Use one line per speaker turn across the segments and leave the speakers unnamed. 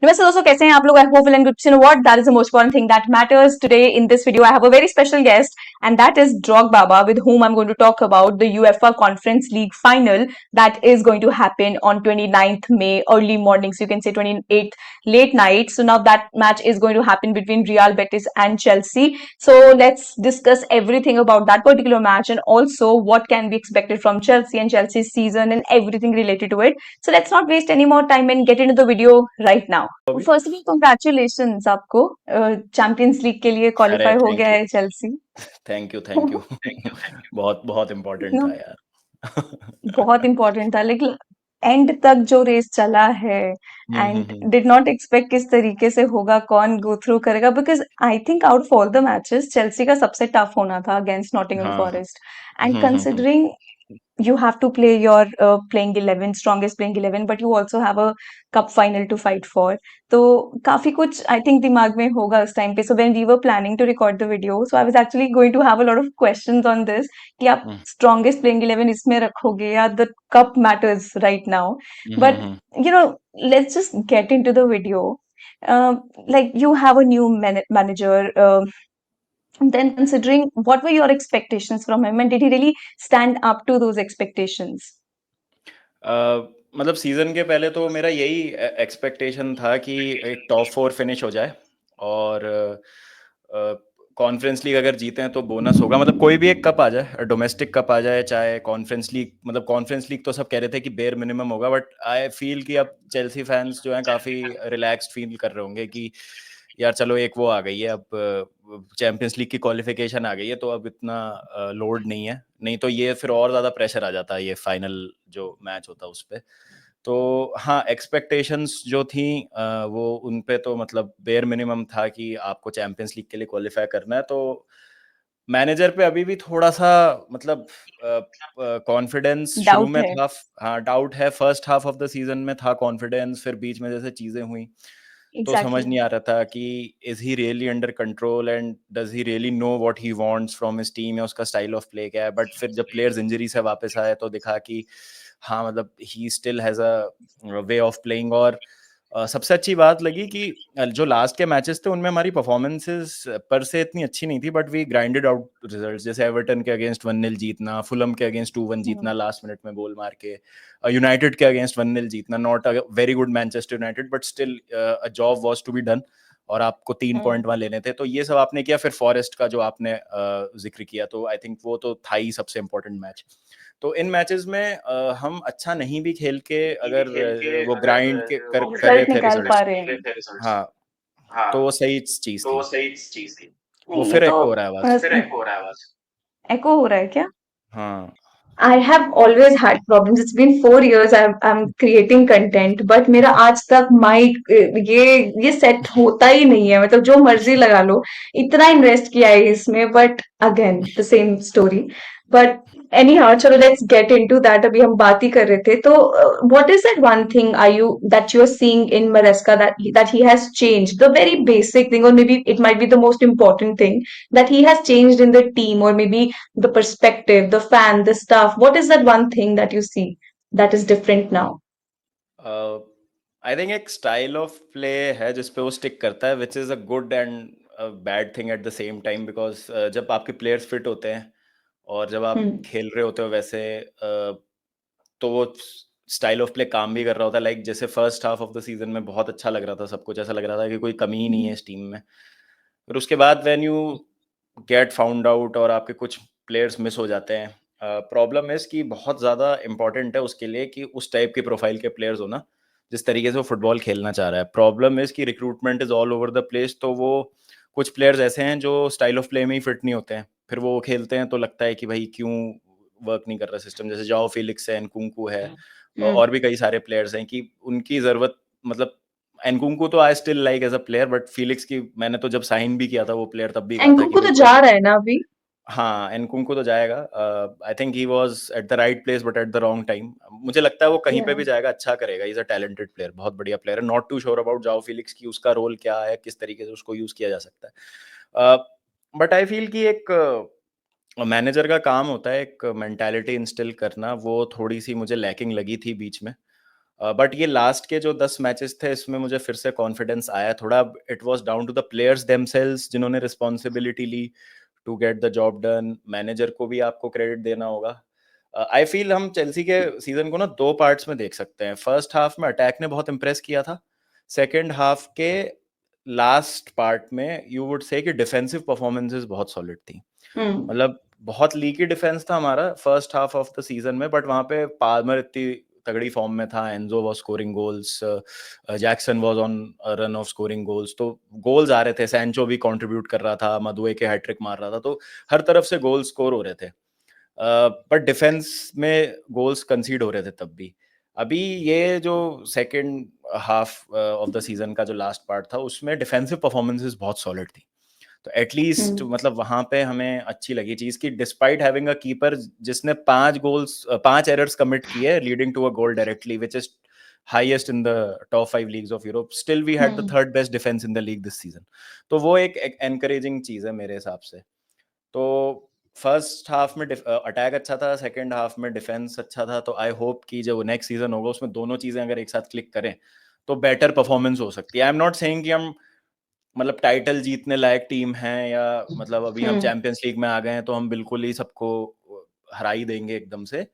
नमस्ते दोस्तों, कैसे हैं आप लोग? I hope well and good. You know what, that is the most important thing that matters today in this video. I have a very special guest and that is Drog Baba, with whom I'm going to talk about the UEFA Conference League final that is going to happen on 29th May early morning, so you can say 28th late night. So now that match is going to happen between Real Betis and Chelsea. So let's discuss everything about that particular match and also what can be expected from Chelsea and Chelsea's season and everything related to it. So let's not waste any more time and get into the video right now.
अभी
first of all congratulation आपको, champions league के लिए
अरे
qualify हो गया
thank you
है Chelsea.
Thank you बहुत बहुत इम्पोर्टेंट
ना,
था यार
बहुत इंपॉर्टेंट था, लेकिन एंड तक जो रेस चला है and
hmm.
Did not expect किस तरीके से होगा, कौन गो थ्रू करेगा. Because I think out of all the matches Chelsea का सबसे टफ होना था अगेंस्ट नॉटिंघम
हाँ हाँ
forest. And considering you have to play your playing 11, strongest playing 11, but you also have a cup final to fight for. तो काफी कुछ I think दिमाग में होगा उस टाइम पे. So when we were planning to record the video, so I was actually going to have a lot of questions on this कि आप
हम्म
स्ट्रॉन्गेस्ट प्लेइंग 11 इसमें रखोगे या the cup matters right now. But
hmm.
you know, let's just get into the video. Like, you have a new manager. Then considering, what were your expectations from him and did he really stand up to those expectations?
मतलब season के पहले तो मेरा यही expectation था कि एक top four finish हो जाए और कॉन्फ्रेंस लीग अगर जीते हैं तो बोनस होगा, मतलब कोई भी एक कप आ जाए, डोमेस्टिक कप आ जाए चाहे कॉन्फ्रेंस लीग. मतलब कॉन्फ्रेंस लीग तो सब कह रहे थे कि बेयर मिनिमम होगा, बट आई फील कि अब चेल्सी फैंस जो हैं काफ़ी रिलैक्स्ड फील कर रहे होंगे कि यार चलो एक वो आ गई है, अब चैंपियंस लीग की क्वालिफिकेशन आ गई है तो अब इतना लोड नहीं है. नहीं तो ये फिर और ज़्यादा प्रेशर आ जाता है ये फाइनल जो मैच होता है उस पर. तो हाँ, एक्सपेक्टेशंस जो थी वो उन पे तो मतलब बेयर मिनिमम था कि आपको चैंपियंस लीग के लिए क्वालिफाई करना है. तो मैनेजर पे अभी भी थोड़ा-सा मतलब कॉन्फिडेंस शुरू
डाउट
में
है.
था. हाँ, डाउट है. First half of the season में था कॉन्फिडेंस, फिर बीच में जैसे चीज़ें हुई, तो समझ
एग्जैक्टली.
नहीं आ रहा था कि is he really under control and does he really know what he wants from his team, या उसका स्टाइल ऑफ प्ले क्या है. बट फिर जब प्लेयर्स इंजरी से वापस आए तो दिखा कि हाँ, मतलब he still has a way of playing. और सबसे अच्छी बात लगी कि जो लास्ट के मैचेस थे उनमें हमारी परफॉर्मेंसेस पर से इतनी अच्छी नहीं थी, but we grinded out results. जैसे एवर्टन के अगेंस्ट 1-0 जीतना, फुलम के अगेंस्ट 2-1 जीतना लास्ट मिनट में गोल मार के, यूनाइटेड के अगेंस्ट 1-0 जीतना. Not a very good Manchester United, but still a job was to be done और आपको 3 पॉइंट वहाँ लेने थे. तो ये सब आपने किया. फिर फॉरेस्ट का जो आपने जिक्र किया, तो आई थिंक वो तो था ही सबसे इम्पोर्टेंट मैच. तो इन मैचेस में हम अच्छा नहीं भी खेल के अगर वो ग्राइंड के कर रहे
रिजल्ट
थे
निकाल
रिजल्ट्स,
पा रहे हैं.
हाँ, तो वो सही चीज थी. वो
नहीं, ये
फिर
तो
एक हो रहा है आवाज.
एको हो रहा है क्या?
हाँ.
I have always had problems. It's been 4 years I'm creating content, but मेरा आज तक माइक ये सेट होता ही नहीं है. मतलब जो मर्जी लगा लो, इतना इन्वेस्ट किया है इसमें, but again the same story. But anyhow, चलो let's get into that. अभी हम बात ही कर रहे थे. तो what is that one thing are you that you are seeing in Maresca that he has changed? The very basic thing, or maybe it might be the most important thing that he has changed in the team, or maybe the perspective, the fan, the staff. What is that one thing that you see that is different now?
I think एक style of play है जिसपे वो stick करता है, which is a good and bad thing at the same time, because जब आपके players fit होते हैं और जब आप
Hmm.
खेल रहे होते हो वैसे, तो वो स्टाइल ऑफ प्ले काम भी कर रहा होता है. लाइक जैसे first half of the season में बहुत अच्छा लग रहा था, सब कुछ ऐसा लग रहा था कि कोई कमी ही नहीं है इस टीम में. फिर उसके बाद when you get found out और आपके कुछ प्लेयर्स मिस हो जाते हैं, प्रॉब्लम इज़ कि बहुत ज़्यादा इंपॉर्टेंट है उसके लिए कि उस टाइप के प्रोफाइल के प्लेयर्स हो ना, जिस तरीके से वो फुटबॉल खेलना चाह रहा है. प्रॉब्लम इज़ कि recruitment is all over the place, तो वो कुछ प्लेयर्स ऐसे हैं जो स्टाइल ऑफ प्ले में ही फिट नहीं होते हैं. फिर वो खेलते हैं तो लगता है कि भाई क्यों वर्क नहीं कर रहा सिस्टम. जैसे जाओ फिलिक्स है, एनकुंकू है,
Hmm.
और भी कई सारे प्लेयर्स हैं कि उनकी ज़रूरत, मतलब एनकुंकू तो I still like as a player, but Felix की मैंने तो जब साइन भी किया था वो प्लेयर तब भी कहा था कि
एंकुकू
भाई
तो
कोई.
जा रहा है ना अभी.
हाँ, एनकुंकू तो जाएगा. आई think he was at the right place but at the wrong time. मुझे लगता है वो कहीं पे
Yeah.
भी जाएगा अच्छा करेगा. ही इज अ टैलेंटेड प्लेयर, बहुत बढ़िया प्लेयर है. नॉट टू श्योर अबाउट जाओ फिलिक्स की उसका रोल क्या है, किस तरीके से उसको यूज किया जा सकता है. बट आई फील कि एक मैनेजर का काम होता है एक मेंटालिटी इंस्टिल करना, वो थोड़ी सी मुझे लैकिंग लगी थी बीच में. बट ये लास्ट के जो 10 मैचेस थे इसमें मुझे फिर से कॉन्फिडेंस आया थोड़ा. It was down to the players themselves जिन्होंने रिस्पॉन्सिबिलिटी ली to get the job done. Manager को भी आपको क्रेडिट देना होगा. आई फील हम चेल्सी के सीजन को ना दो पार्ट्स में देख सकते हैं. फर्स्ट हाफ में अटैक ने बहुत इंप्रेस किया था. सेकेंड हाफ के लास्ट पार्ट में यू वुड से कि डिफेंसिव परफॉर्मेंसेस बहुत सॉलिड थी.
हम्म
मतलब बहुत लीकी डिफेंस था हमारा first half of the season में, बट वहां पे पाल्मर इतनी तगड़ी फॉर्म में था. Enzo was scoring goals, Jackson was on run of scoring goals. तो गोल्स आ रहे थे. सैंचो भी कंट्रीब्यूट कर रहा था, मदुए के हैट्रिक मार रहा था. तो हर तरफ से गोल स्कोर हो रहे थे. बट डिफेंस में गोल्स कंसीड हो रहे थे तब भी. अभी ये जो second half of the season का जो लास्ट पार्ट था उसमें डिफेंसिव परफॉर्मेंसेस बहुत सॉलिड थी. तो एटलीस्ट
हम्म
मतलब वहां पे हमें अच्छी लगी चीज कि डिस्पाइट हैविंग अ कीपर जिसने 5 एरर्स कमिट किए leading to a goal directly which is highest in the top 5 leagues of Europe, still we had the
hmm
third best defence in the league this season. तो वो एक encouraging चीज है मेरे हिसाब से. तो फर्स्ट हाफ में अटैक अच्छा था, सेकंड हाफ में डिफेंस अच्छा था. तो आई होप कि जो नेक्स्ट सीजन होगा उसमें दोनों चीजें अगर एक साथ क्लिक करें तो बेटर परफॉर्मेंस हो सकती है. आई एम नॉट सेइंग कि हम मतलब टाइटल जीतने लायक टीम है या मतलब अभी हम
हम्म
चैंपियंस लीग में आ गए हैं तो हम बिल्कुल ही सबको हरा ही देंगे एकदम से.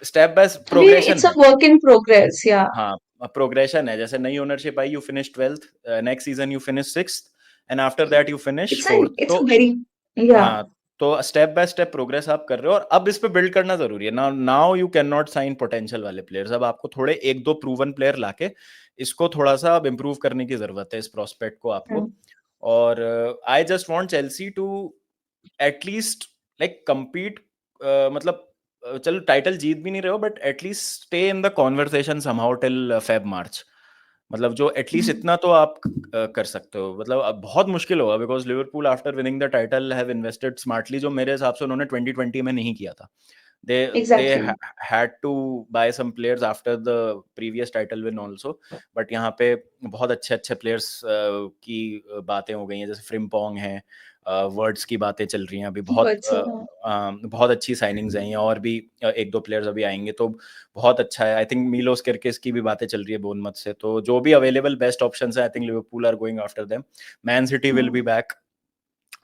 स्टेप बाय
अभी
प्रोग्रेशन
इट्स अ
है.
वर्क इन प्रोग्रेस या
हाँ, प्रोग्रेशन है. जैसे नई ownership I, you finish 12th, next season you finish 6th, and after that you finish
it's
4th.
It's
तो
वेरी या
हाँ, तो स्टेप बाय स्टेप प्रोग्रेस आप कर रहे हो और अब इस पे बिल्ड करना जरूरी है. Now you can not sign potential वाले प्लेयर्स. अब आपको थोड़े एक दो प्रूवन प्लेयर लाके इसको थोड़ा सा अब इम्प्रूव करने की जरूरत है, इस प्रोस्पेक्ट को आपको. और I just want Chelsea to at least like compete. मतलब चलो टाइटल जीत भी नहीं रहे हो but at least stay in the conversation somehow till Feb March. मतलब जो एटलीस्ट इतना तो आप कर सकते हो. मतलब अब बहुत मुश्किल होगा because Liverpool after winning the title have invested smartly, जो मेरे हिसाब से उन्होंने 2020 में नहीं किया था. they
exactly
had to buy some players after the previous title win also. But यहाँ पे बहुत अच्छे अच्छे प्लेयर्स की बातें हो गई हैं. जैसे फ्रिम्पोंग है, वर्ड्स की बातें चल रही हैं अभी. बहुत अच्छी साइनिंग्स आई हैं और भी एक दो प्लेयर्स अभी आएंगे तो बहुत अच्छा है. आई थिंक मिलोस किरकिस की भी बातें चल रही है बोर्नमथ से. तो जो भी अवेलेबल बेस्ट ऑप्शंस है I think Liverpool are going after them. Man City will be back.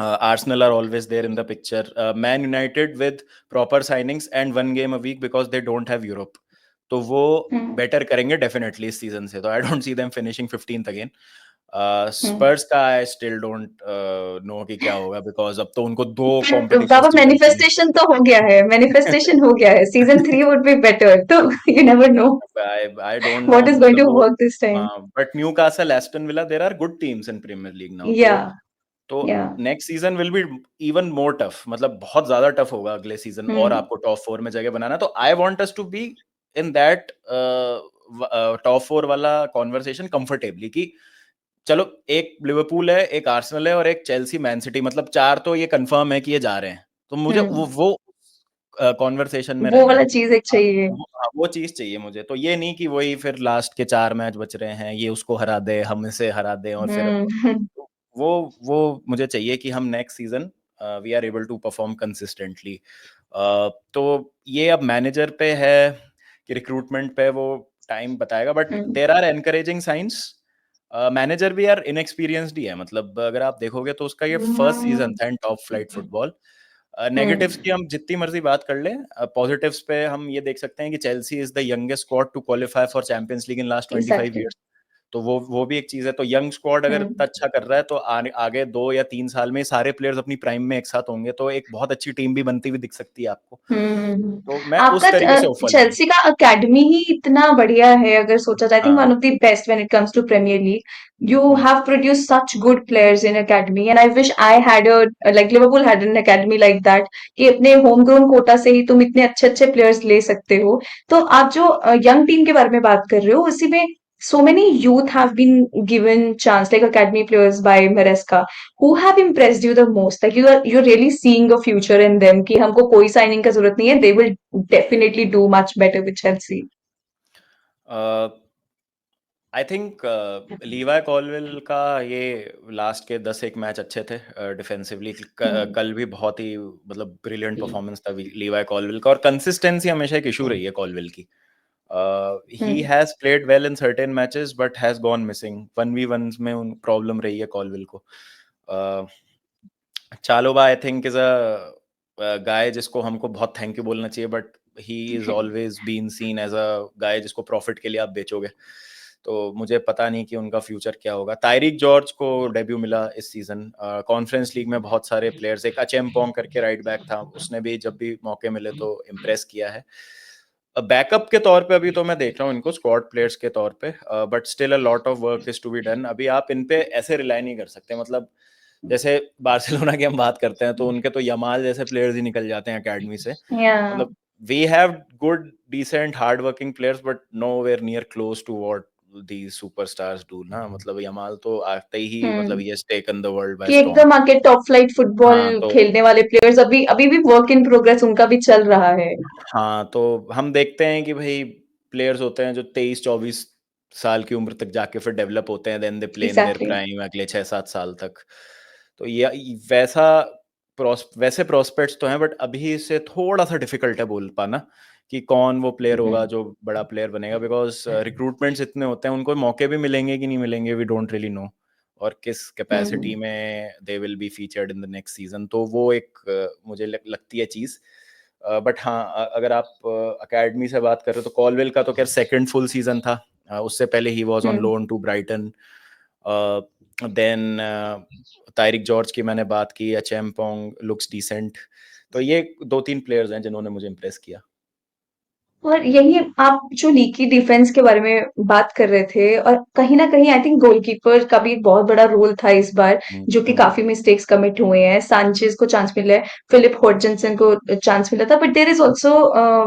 Arsenal are always there in the picture. Man United with proper signings and one game a week because they don't have Europe. तो वो better करेंगे definitely इस season से. तो I don't see them finishing 15th again. Spurs का I still don't know कि क्या होगा बिकॉज अब तो उनको दो
पर
कॉम्पिटिशन
बाबा
चल रही है.
मैनिफेस्टेशन तो हो गया है, मैनिफेस्टेशन हो गया है, सीजन 3 वुड बी बेटर, तो you never know
I don't know
what is going
मतलब
टू
वो.
Work this time.
But Newcastle, Aston Villa, there are good teams in Premier League now.
या
तो
या
next season will be even more tough. मतलब बहुत ज्यादा tough होगा अगले सीजन और आपको टॉप 4 में जगह बनाना. तो I want us to be in that top 4 वाला कॉन्वर्सेशन कंफर्टेबली कि चलो एक लिवरपूल है, एक आर्सेनल है और एक चेल्सी मैन सिटी. मतलब 4 तो ये कंफर्म है कि ये जा रहे हैं. तो मुझे वो कॉन्वर्सेशन में
वो
रहना
वाला
है.
चीज एक चाहिए.
वो चीज चाहिए मुझे. तो ये नहीं कि वही फिर लास्ट के 4 मैच बच रहे हैं, ये उसको हरा दे, हम इसे हरा दे और फिर
हम्म
वो वो मुझे चाहिए कि हम next season we are able to perform consistently. तो ये अब मैनेजर पे है कि रिक्रूटमेंट पे वो टाइम बताएगा. But there are encouraging signs. Manager भी यार इनएक्सपीरियंस्ड ही है. मतलब अगर आप देखोगे तो उसका ये फर्स्ट सीजन था इन टॉप फ्लाइट फुटबॉल. नेगेटिव्स की हम जितनी मर्जी बात कर लें, पॉजिटिव्स पे हम ये देख सकते हैं कि Chelsea is the youngest squad to qualify for Champions League in last 25
exactly.
Years. तो वो भी एक चीज है. तो यंग स्क्वाड अगर इतना अच्छा कर रहा है तो आगे 2 या 3 साल में सारे प्लेयर्स अपनी प्राइम में एक साथ होंगे तो एक बहुत अच्छी टीम भी बनती हुई दिख सकती है आपको. तो मैं उस
आपका
तरीके से होपफुल हूँ.
चेल्सी का एकेडमी ही इतना बढ़िया है, अगर सोचा जाए, आई थिंक
हाँ.
One of the best when it comes to Premier League. You
hmm.
Have produce such good players in academy and I wish I had a like Liverpool had an academy like that, कि अपने home grown Kota से ही तुम इतने अच्छे अच्छे players ले सकते हो. तो आप जो यंग टीम के बारे में बात कर रहे हो, उसी में so many youth have been given chance, like academy players by Maresca. Who have impressed you the most? Like you're really seeing a future in them कि हमको कोई signing का जरूरत नहीं है. They will definitely do much better with Chelsea.
I think लीवाई Colwell का ये last के 10 एक मैच अच्छे थे डिफेंसिवली. कल भी बहुत ही मतलब ब्रिलियंट परफॉर्मेंस था लीवाई कॉलवेल का. और कंसिस्टेंसी हमेशा एक इशू रही है कॉलवेल की. He has played well in certain matches but has gone missing 1v1 में उन प्रॉब्लम रही है कॉलविल को. चालोबा I think is a guy जिसको हमको बहुत थैंक यू बोलना चाहिए, but he is always been seen as a guy जिसको प्रॉफिट के लिए आप बेचोगे. तो मुझे पता नहीं कि उनका फ्यूचर क्या होगा. तारिक जॉर्ज को डेब्यू मिला इस सीजन. कॉन्फ्रेंस लीग में बहुत सारे प्लेयर्स, एक अचेम्पोंग करके राइट बैक था, उसने भी जब भी मौके मिले तो इम्प्रेस किया है. बैकअप के तौर पे अभी तो मैं देख रहा हूँ इनको स्क्वाड प्लेयर्स के तौर पे, but still a lot of work is to be done. अभी आप इन पे ऐसे रिलाई नहीं कर सकते. मतलब जैसे बार्सिलोना की हम बात करते हैं तो उनके तो यमाल जैसे प्लेयर्स ही निकल जाते हैं एकेडमी से.
Yeah.
मतलब we have good decent hard working players but nowhere near close to what the superstars do ना. मतलब यमाल तो आते ही मतलब
hmm
he has taken the world by
कि
स्टॉर्म.
एकदम आके टॉप फ्लाइट फुटबॉल
हाँ तो
खेलने वाले प्लेयर्स अभी अभी भी वर्क इन प्रोग्रेस उनका भी चल रहा है.
हाँ, तो हम देखते हैं कि भाई प्लेयर्स होते हैं जो 23-24 साल की उम्र तक जाके फिर डेवलप होते हैं, then they play in there
exactly.
Prime अगले 6-7 साल तक. तो ये वैसा वैसे प्रोस्पेक्ट्स तो हैं, बट अभी से थोड़ा सा डिफिकल्ट है बोल पाना कि कौन वो प्लेयर होगा जो बड़ा प्लेयर बनेगा, बिकॉज रिक्रूटमेंट्स इतने होते हैं, उनको मौके भी मिलेंगे कि नहीं मिलेंगे, वी डोंट रियली नो, और किस कैपेसिटी में they will be featured in the next season. तो वो एक मुझे लगती है चीज़. बट हाँ, अगर आप अकेडमी से बात कर रहे हो तो कॉलवेल का तो खैर सेकंड फुल सीजन था. उससे पहले ही was on loan to Brighton. Then Tyrique George की मैंने बात की, अचेम्पोंग लुक्स डिसेंट. तो ये 2-3 प्लेयर्स हैं जिन्होंने मुझे इम्प्रेस किया.
और यही आप जो लीकी डिफेंस के बारे में बात कर रहे थे, और कहीं ना कहीं आई थिंक गोलकीपर का भी एक बहुत बड़ा रोल था इस बार, जो कि काफी मिस्टेक्स कमिट हुए हैं. सांचेज को चांस मिला है, फिलिप हॉडजिनसन को चांस मिला था, but there is also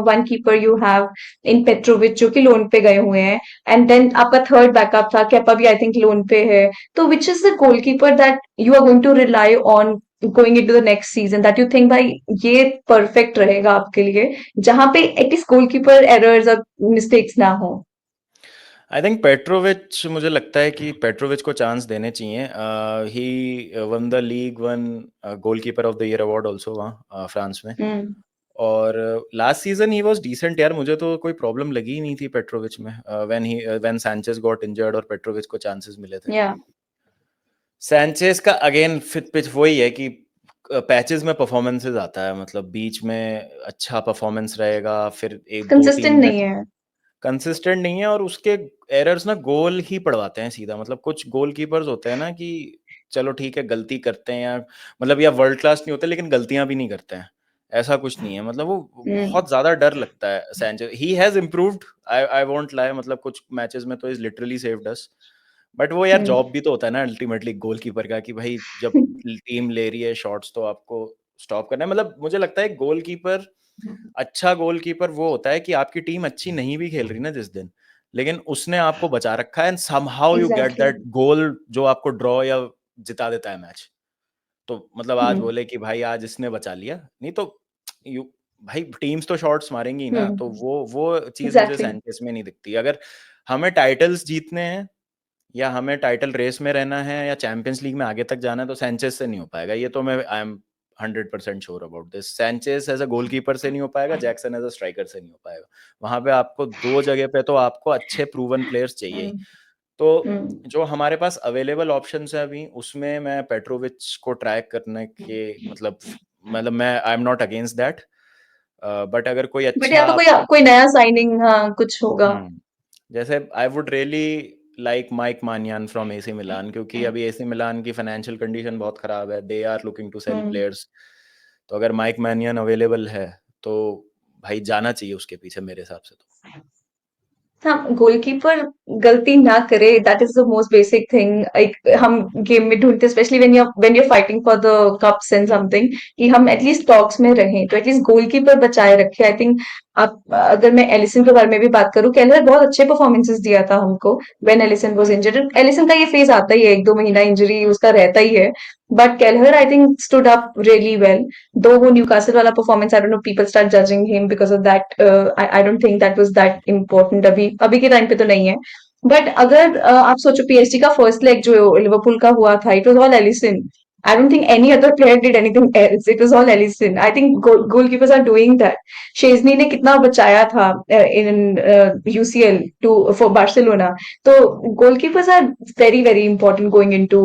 one keeper you have in Petrovic जो कि लोन पे गए हुए हैं. एंड देन आपका थर्ड बैकअप था केपा भी आई थिंक लोन पे है. तो which is the goalkeeper that you are going to rely on going into the next season, that you think भाई ये परफेक्ट रहेगा आपके लिए, जहां पे एटलीस्ट गोलकीपर एरर्स और मिस्टेक्स ना हो.
आई थिंक पेट्रोविच, मुझे लगता है कि पेट्रोविच को चांस देने चाहिए. He won the league won goalkeeper of the year award also वहाँ फ्रांस में.
हम्म.
और last season he was decent यार, मुझे तो कोई प्रॉब्लम लगी ही नहीं थी पेट्रोविच में. व्हेन सैंचेज गॉट इंजर्ड और पेट्रोविच को चांसेस मिले थे.
या
सैंचेज का अगेन फिट पिच वही है कि पैचेस में परफॉर्मेंसेस आता है. मतलब बीच में अच्छा परफॉर्मेंस रहेगा, फिर एक दो तीन
कंसिस्टेंट नहीं
मैच
है.
कंसिस्टेंट नहीं है, और उसके एरर्स ना गोल ही पड़वाते हैं सीधा. मतलब कुछ गोल कीपर्स होते हैं ना कि चलो ठीक है गलती करते हैं, या मतलब या वर्ल्ड क्लास नहीं होते लेकिन गलतियां भी नहीं करते हैं, ऐसा कुछ नहीं है. मतलब वो
हम्म.
बहुत ज्यादा डर लगता है. Sanchez he has improved, I won't lie. मतलब कुछ मैचेस में तो is literally saved us. But वो यार
हम्म.
जॉब भी तो होता है ना अल्टीमेटली गोलकीपर का, कि भाई जब टीम ले रही है शॉट्स तो आपको स्टॉप करना है. मतलब मुझे लगता है गोलकीपर, अच्छा गोलकीपर वो होता है कि आपकी टीम अच्छी नहीं भी खेल रही ना जिस दिन, लेकिन उसने आपको बचा रखा है, and somehow you get
exactly.
That goal जो आपको ड्रॉ या जिता देता है मैच. तो मतलब आज
हम्म.
बोले कि भाई आज इसने बचा लिया, नहीं तो यू भाई टीम्स तो शॉट्स मारेंगी ही ना. तो
हम्म.
वो चीज मुझे
एग्जैक्टली.
सैंचेस में नहीं दिखती. अगर हमें टाइटल्स जीतने हैं या हमें टाइटल रेस में रहना है या चैंपियंस लीग में आगे तक जाना है तो सैंचेज से नहीं हो पाएगा. ये तो मैं I am 100% sure about this. Sanchez as a goalkeeper से नहीं हो पाएगा, जैक्सन एज अ स्ट्राइकर से नहीं हो पाएगा. वहां पे आपको दो जगह पे तो आपको अच्छे प्रूवन प्लेयर्स चाहिए ही.
हम्म.
तो
हम्म.
जो हमारे पास अवेलेबल ऑप्शंस है अभी, उसमें मैं पेट्रोविच को ट्राई करने के मतलब मैं I am not against that. But अगर कोई
बट
अच्छा
या तो कोई
आपको
कोई नया साइनिंग, हाँ, कुछ होगा.
जैसे I would really like Mike मानियान फ्रॉम एसी मिलान, क्योंकि अभी एसी मिलान की फाइनेंशियल कंडीशन बहुत खराब है. They are looking to sell
hmm.
Players. तो अगर माइक मानियान अवेलेबल है तो भाई जाना चाहिए उसके पीछे मेरे हिसाब से. तो
हाँ, गोलकीपर गलती ना करे, that is the most basic thing. एक हम गेम में ढूंढते, specially when you fighting for the cups and something, कि हम एटलीस्ट टॉक्स में रहें, तो एटलीस्ट गोलकीपर बचाए रखे. आई थिंक आप, अगर मैं एलिसन के बारे में भी बात करूं, केलर बहुत अच्छे परफॉर्मेंसेस दिया था हमको when Alisson was injured. Alisson का ये फेज आता ही है, 1-2 महीना इंजरी उसका रहता ही है, but Keller I think stood up really well. दो वो न्यूकासल वाला performance, I don't know, people start judging him because of that. I don't think that was that important. अभी अभी के टाइम पे तो नहीं है. बट अगर आप सोचो पीएसजी का फर्स्ट लेग जो लिवरपूल का हुआ था, it was all Alisson. I don't think any other player did anything else. It was all Ellison. I think goalkeepers are doing that. शेज़नी ने कितना बचाया था in UCL to for Barcelona. So goalkeepers are very very important going into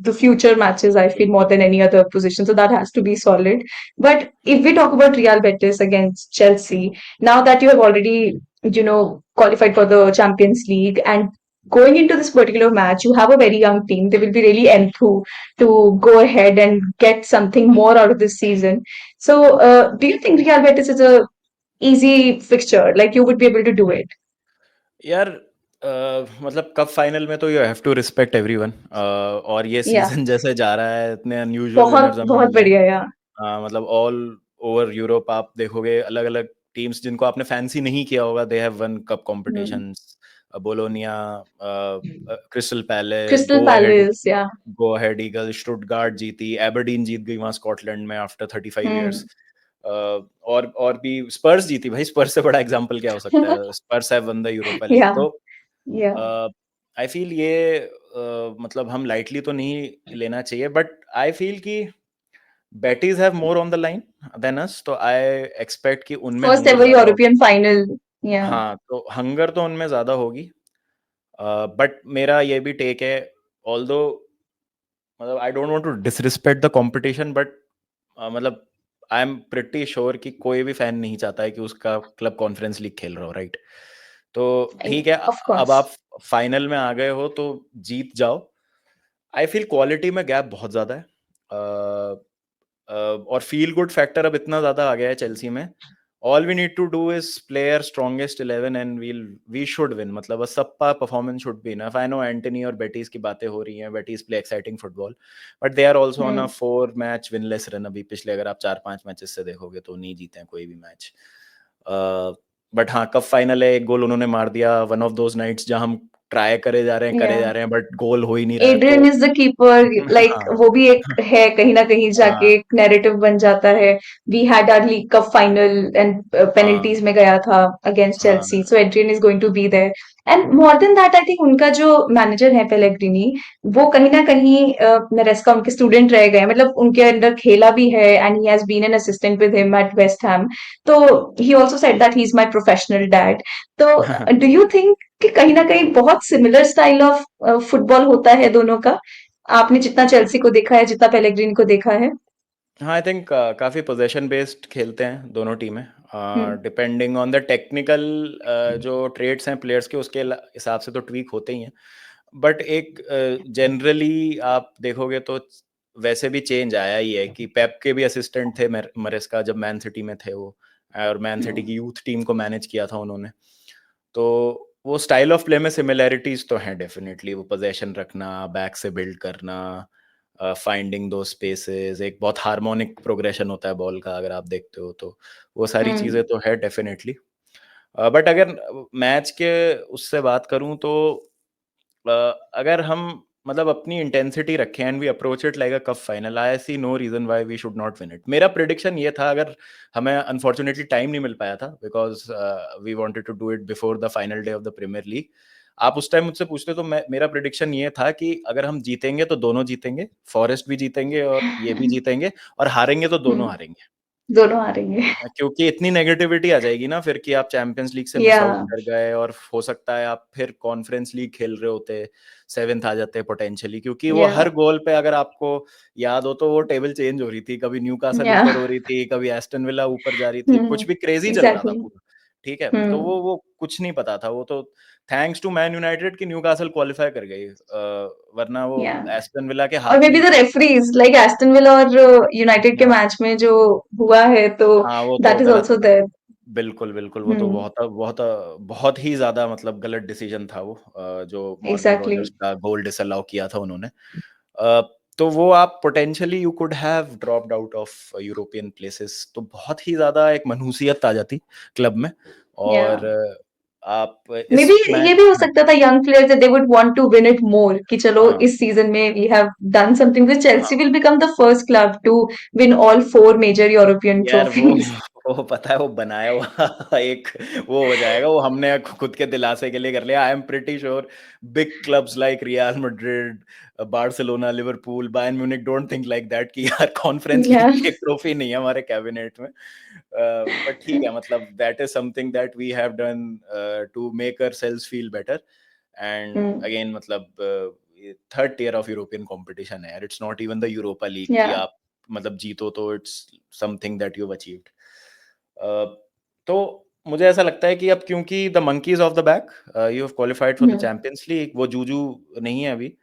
the future matches. I feel more than any other position. So that has to be solid. But if we talk about Real Betis against Chelsea, now that you have already qualified for the Champions League and going into this particular match, you have a very young team. They will be really enthused to go ahead and get something more out of this season. So, do you think Real Betis is a easy fixture? Like you would be able to do it?
यार मतलब cup final में तो you have to respect everyone, और ये
Yeah,
season जैसे जा रहा है इतने अनयूजुअल
बहुत
विनर्स हमें
बहुत
मिल रहे हैं।
बढ़िया यार.
मतलब ऑल ओवर यूरोप आप देखोगे अलग अलग टीम्स जिनको आपने फैंसी नहीं किया होगा, they have one cup
Hmm.
Competitions. Bologna, crystal palace,
Crystal Palace, yeah.
Go ahead eagle, Stuttgart जीती, एबरडीन जीत गई वहां स्कॉटलैंड में आफ्टर 35
Hmm.
इयर्स। और भी स्पर्स जीती भाई, स्पर्स से बड़ा एग्जांपल क्या हो सकता है, Spurs have won the Europa League.
Yeah,
तो
yeah.
आई फील ये मतलब हम लाइटली तो नहीं लेना चाहिए, बट आई फील कि Betis have more on the line than us, तो आई एक्सपेक्ट कि उनमें
First
हंगर
ever
ज्यादा होगी।
European final. Yeah.
हाँ, तो हंगर तो उनमें ज्यादा होगी। बट मेरा ये भी टेक है, ऑल्दो मतलब I don't want to disrespect the competition, but मतलब आई एम प्रिटी श्योर कि कोई भी फैन नहीं चाहता है कि उसका क्लब कॉन्फ्रेंस लीग खेल रहा हो, राइट? तो ठीक है,
Of
अब
course.
आप फाइनल में आ गए हो तो जीत जाओ। आई फील क्वालिटी में गैप बहुत ज्यादा है, और फील गुड फैक्टर अब इतना ज्यादा आ गया है चेल्सी में। All we need to do is player strongest 11 and we should win, मतलब सबका performance should be enough. I know Antony और बेटीज की बातें हो रही हैं, Betis play exciting football, but they are also on a
Hmm.
4 match winless run. अभी पिछले अगर आप 4-5 मैचेस से देखोगे तो नहीं जीते हैं कोई भी मैच। बट हाँ, कप फाइनल है, एक गोल उन्होंने मार दिया, वन ऑफ दोज नाइट्स जहां हम ट्राई करे
Yeah.
जा रहे हैं बट गोल हो ही नहीं रहा है, तो
Adrian is the keeper. Like
हाँ
वो भी एक है, कहीं ना कहीं जाके
हाँ
एक नैरेटिव बन जाता है. We had our League Cup final and
हाँ
पेनल्टीज में गया था अगेंस्ट
हाँ
Chelsea, so Adrian is going to be there. And more than that I think उनका जो मैनेजर है पेलेग्रिनी, वो कहीं ना कहीं मेरेस्का उनके स्टूडेंट रह गए. मतलब उनके अंडर खेला भी है and he has been an assistant with him at West Ham. तो he also said that he is my professional dad. तो डू यू थिंक कि कहीं ना कहीं बहुत सिमिलर स्टाइल ऑफ फुटबॉल होता है दोनों का? आपने जितना चेल्सी को देखा है, जितना पेलेग्रिनी को देखा है.
हाँ, आई थिंक काफ़ी पोजेशन बेस्ड खेलते हैं दोनों टीमें,
हम्म.
डिपेंडिंग ऑन द टेक्निकल जो ट्रेड्स हैं प्लेयर्स के, उसके हिसाब से तो ट्वीक होते ही हैं। बट एक जनरली आप देखोगे तो वैसे भी चेंज आया ही है कि पेप के भी असिस्टेंट थे मरेस्का जब मैन सिटी में थे वो, और मैन सिटी की यूथ टीम को मैनेज किया था उन्होंने। तो वो स्टाइल ऑफ प्ले में सिमिलैरिटीज तो हैं डेफिनेटली, वो पोजेशन रखना, बैक से बिल्ड करना, फाइंडिंग दो स्पेसेस, एक बहुत हार्मोनिक प्रोग्रेशन होता है बॉल का अगर आप देखते हो तो, वो सारी
हम्म.
चीज़ें तो है डेफिनेटली। बट अगर मैच के उससे बात करूं तो अगर हम मतलब अपनी इंटेंसिटी रखें and we approach it like a cup final, I see no reason why we should not win it. मेरा प्रिडिक्शन ये था, अगर हमें अनफॉर्चुनेटली टाइम नहीं मिल पाया था because we wanted to do it before the final day of the Premier League, आप उस टाइम मुझसे पूछते तो मेरा प्रिडिक्शन ये था कि अगर हम जीतेंगे तो दोनों जीतेंगे, फॉरेस्ट भी जीतेंगे और ये भी जीतेंगे, और हारेंगे तो दोनों
हम्म.
हारेंगे।
दोनों हारेंगे.
क्योंकि इतनी नेगेटिविटी आ जाएगी ना फिर कि आप चैंपियंस लीग से मिस
या.
आउट कर गए, और हो सकता है आप फिर कॉन्फ्रेंस लीग खेल रहे होते, सेवेंथ आ जाते पोटेंशियली, क्योंकि वो
या.
हर गोल पे अगर आपको याद हो तो वो टेबल चेंज हो रही थी, कभी न्यूकासल
या.
ऊपर हो रही थी, कभी एस्टन विला ऊपर जा रही थी,
हम्म.
कुछ भी क्रेजी चल रहा था
एग्जैक्टली.
पूरा। ठीक है, तो
हम्म.
वो कुछ नहीं पता था, वो तो थैंक्स टू मैन यूनाइटेड की न्यूकासल क्वालिफाई कर गई, वरना वो
या.
एस्टन विला के
और
हाथ
मे
में
बी
ही
द
था।
रेफरीज, लाइक एस्टन विला और यूनाइटेड के
हाँ
मैच में जो हुआ है, तो
हाँ, वो तो
दैट इज
गलत
आल्सो
था,
देयर.
बिल्कुल, बिल्कुल, वो तो
हम्म.
बहुत बहुत बहुत ही ज़्यादा मतलब गलत डिसीजन था वो, जो मॉर्गन
एग्जैक्टली.
रॉजर्स का गोल डिसअलाउ किया था उन्होंने। तो वो आप potentially you could have dropped out of European places, तो बहुत ही ज़्यादा एक मनहूसियत आ जाती क्लब में।
या.
और आप
मे
इस
बी
मैच
ये भी हो सकता था young players they would want to win it more, कि चलो
हाँ,
इस सीजन में we have done something, which Chelsea
हाँ।
Will become the first club to win all 4 major European
यार वो
ट्रॉफीज.
वो पता है वो बनाया हुआ एक वो हो जाएगा, वो हमने खुद के दिलासे के लिए कर लिया। I am pretty sure big clubs like real Madrid, Barcelona, Liverpool, Bayern Munich don't think like that कि यार कॉन्फ्रेंस लीग
या
की एक ट्रॉफी नहीं है हमारे कैबिनेट में। बट ठीक है, मतलब that is something that we have done to make ourselves feel better. And again मतलब third tier of European competition है यार, it's not even the Europa League
या
कि आप मतलब जीतो तो it's something that you have achieved. तो मुझे ऐसा लगता है कि अब क्योंकि the monkeys off the back, you have qualified for the Champions League, वो जूजू नहीं है अभी,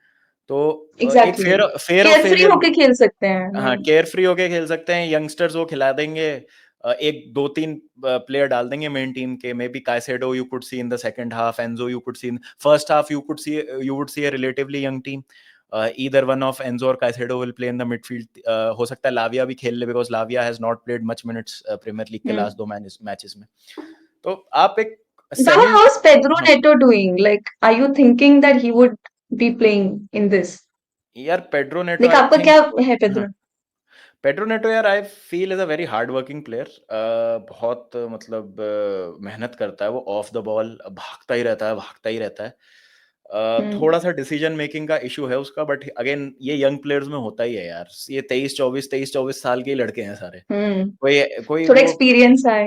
तो एक
exactly,
fair fair of
care free
failure.
होके खेल सकते हैं।
हाँ, केयर फ्री होके खेल सकते हैं, यंगस्टर्स वो खिला देंगे। एक दो तीन प्लेयर डाल देंगे मेन टीम के, maybe Caicedo you could see in the second half, Enzo you could see in first half, you would see a relatively young team. Either one of Enzo और Caicedo will play in the midfield. हो सकता है Lavia भी खेल ले, because Lavia has not played much minutes Premier League के last दो matches में। तो आप एक
Baba,
सेमी,
how's Pedro
हाँ
Neto doing? Like, are you thinking that he would be playing in this?
यार पेड्रो नेटो
Like,
आई
आपका
थिंक,
क्या है
हाँ
Pedro?
पेड्रो नेटो यार I feel is a very hard working player. बहुत मतलब मेहनत करता है वो, ऑफ द बॉल भागता ही रहता है, भागता ही रहता है।
हम्म
थोड़ा सा डिसीजन मेकिंग का इशू है उसका, बट अगेन ये यंग प्लेयर्स में होता ही है यार, ये 23-24 साल के ही लड़के हैं सारे।
हम्म
कोई कोई
थोड़ा
वो
एक्सपीरियंस है।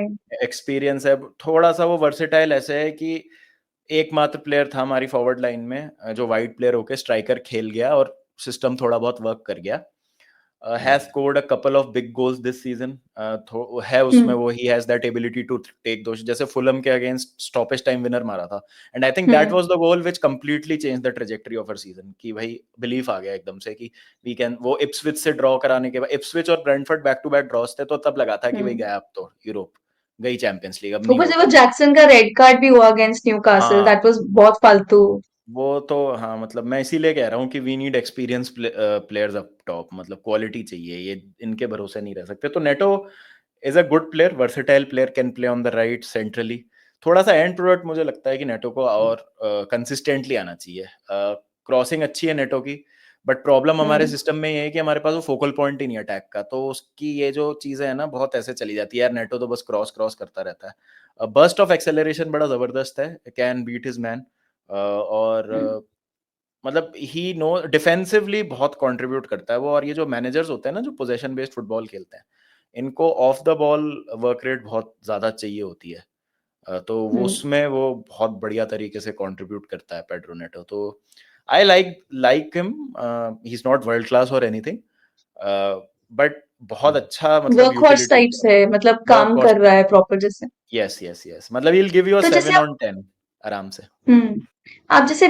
एक्सपीरियंस है, थोड़ा सा वो वर्सेटाइल ऐसे है कि एकमात्र प्लेयर था हमारी फॉरवर्ड लाइन में जो वाइड प्लेयर होके स्ट्राइकर खेल गया और सिस्टम थोड़ा बहुत वर्क कर गया। has scored a couple of big goals this season. है उसमें
हम्म
वो, he has that ability to take those, जैसे फुलम के अगेंस्ट स्टॉपेज टाइम विनर मारा था, and I think that
hmm
was the goal which completely change the trajectory of our season, कि भाई belief आ गया एकदम से कि वी कैन। वो इप्सविच से ड्रॉ कराने के बाद, इप्सविच और Brentford back to back draws थे, तो तब लगा था कि भाई
हम्म
गया अब तो यूरोप, गई चैंपियंस लीग, अब नहीं
ऊपर से वो
होगा।
जैक्सन का रेड कार्ड भी हुआ अगेंस्ट न्यूकासल,
हाँ
दैट वाज बहुत फालतू।
वो तो हाँ, मतलब मैं इसीलिए कह रहा हूँ कि we need experience players up top, मतलब क्वालिटी चाहिए, ये इनके भरोसे नहीं रह सकते। तो Neto is a good player, versatile player, can play on the right centrally. थोड़ा सा एंड प्रोडक्ट मुझे लगता है कि नेटो को और कंसिस्टेंटली आना चाहिए। क्रॉसिंग अच्छी है नेटो की, बट प्रॉब्लम हमारे
हम्म
सिस्टम में ये है कि हमारे पास वो फोकल पॉइंट ही नहीं अटैक का, तो उसकी ये जो चीज़ें है ना बहुत ऐसे चली जाती है यार, नेटो तो बस क्रॉस क्रॉस करता रहता है। बर्स्ट ऑफ एक्सेलरेशन बड़ा जबरदस्त है, कैन बीट हिज मैन। और
हम्म
मतलब ही नो डिफेंसिवली बहुत कंट्रीब्यूट करता है वो। और ये जो मैनेजर्स होते हैं ना जो पोजेशन बेस्ड फुटबॉल खेलते हैं, इनको of the ball work rate बहुत ज़्यादा चाहिए होती है। तो वो
हम्म
उसमें वो बहुत बढ़िया तरीके से कंट्रीब्यूट करता है पेड्रो नेटो। तो I like him, he is not world class और एनीथिंग, बट बहुत अच्छा मतलब
वर्कहॉर्स
यूटिलिटी
टाइप
प्लेयर
से,
है।
मतलब काम
वर्कहॉर्स
कर रहा
टाइप,
है प्रॉपर जैसे।
यस यस यस, मतलब ही विल गिव यू अ
तो जैसे
7
आप
ऑन 10 आराम से।
हुँ। आप जैसे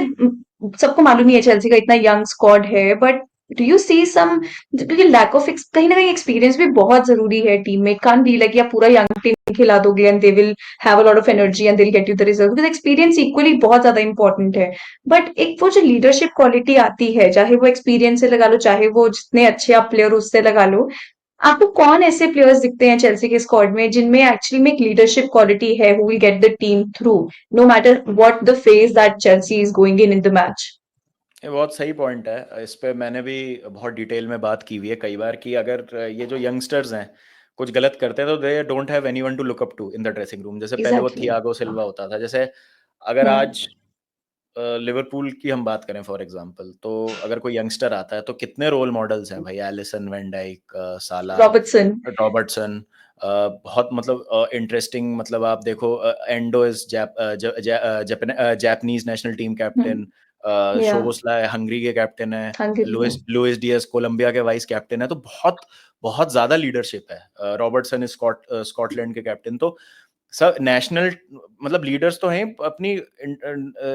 सबको मालूम ही है चेल्सी का इतना यंग स्क्वाड है, बट डू यू सी सम, क्योंकि लैक ऑफ कहीं ना कहीं एक्सपीरियंस भी बहुत जरूरी है टीम में। इट कांट बी लाइक आप पूरा यंग टीम खिला दोगे and they will have a lot of energy and they will get you the result, because experience equally बहुत ज्यादा इंपॉर्टेंट है। बट एक वो जो लीडरशिप क्वालिटी आती है, चाहे वो एक्सपीरियंस से लगा लो, चाहे वो जितने अच्छे आप प्लेयर उससे लगा लो, आपको कौन ऐसे प्लेयर्स दिखते हैं चेल्सी के स्क्वाड में जिनमें एक्चुअली में एक लीडरशिप क्वालिटी है, who will get the team through no matter what the phase that Chelsea is going in the match?
ये बहुत सही पॉइंट है, इस पे मैंने भी बहुत डिटेल में बात की हुई है कई बार कि अगर ये जो यंगस्टर्स हैं कुछ गलत करते हैं तो they don't have anyone to look up to in the dressing room. जैसे पहले वो
Exactly.
थियागो सिल्वा होता था, जैसे अगर
Hmm.
आज लिवरपूल की हम बात करें फॉर एग्जांपल, तो अगर कोई यंगस्टर आता है तो कितने रोल मॉडल्स हैं भाई, एलिसन, वैन डाइक, साला,
Robertson.
रॉबर्टसन। बहुत मतलब इंटरेस्टिंग, मतलब आप देखो Endo is Japanese national team
Hmm.
Captain,
Yeah.
Szoboszlai Hungary के कैप्टन है,
Hungary.
Luis Luis Diaz Colombia के वाइस कैप्टन है, तो बहुत बहुत ज्यादा लीडरशिप है। रॉबर्टसन स्कॉटलैंड के कैप्टन, तो सब नेशनल मतलब लीडर्स तो हैं अपनी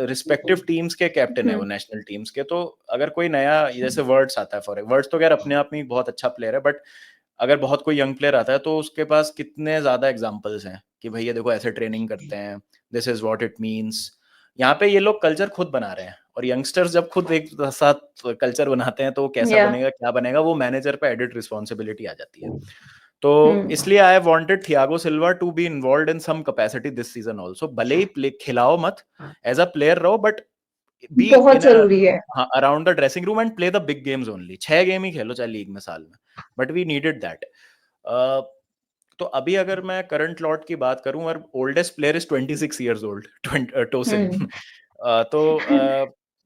रिस्पेक्टिव टीम्स के कैप्टन है वो
Hmm.
नेशनल टीम्स के। तो अगर कोई नया जैसे वर्ड्स आता है, फॉर वर्ड्स तो यार अपने आप में बहुत अच्छा प्लेयर है, बट अगर बहुत कोई यंग प्लेयर आता है तो उसके पास कितने ज्यादा एग्जांपल्स हैं कि भैया देखो ऐसे ट्रेनिंग करते हैं, this is what it means. यहाँ पे ये लोग कल्चर खुद बना रहे हैं, और यंगस्टर्स जब खुद एक साथ कल्चर बनाते हैं तो वो कैसा
Yeah.
बनेगा क्या बनेगा वो मैनेजर पे एडिट रिस्पॉन्सिबिलिटी आ जाती है। तो
Hmm.
इसलिए I wanted Thiago Silva to be involved in some capacity this season also, भले ही खिलाओ मत, एज अ प्लेयर रहो, बट बी
बहुत
इन अ
जरूरी है।
हाँ around the dressing room and play the big games only. 6 game ही खेलो चाहे लीग में साल में, बट वी नीडेड दैट। तो अभी अगर मैं करंट लॉट की बात करूं, और oldest player is 26 years old, Tosin.
Hmm.
तो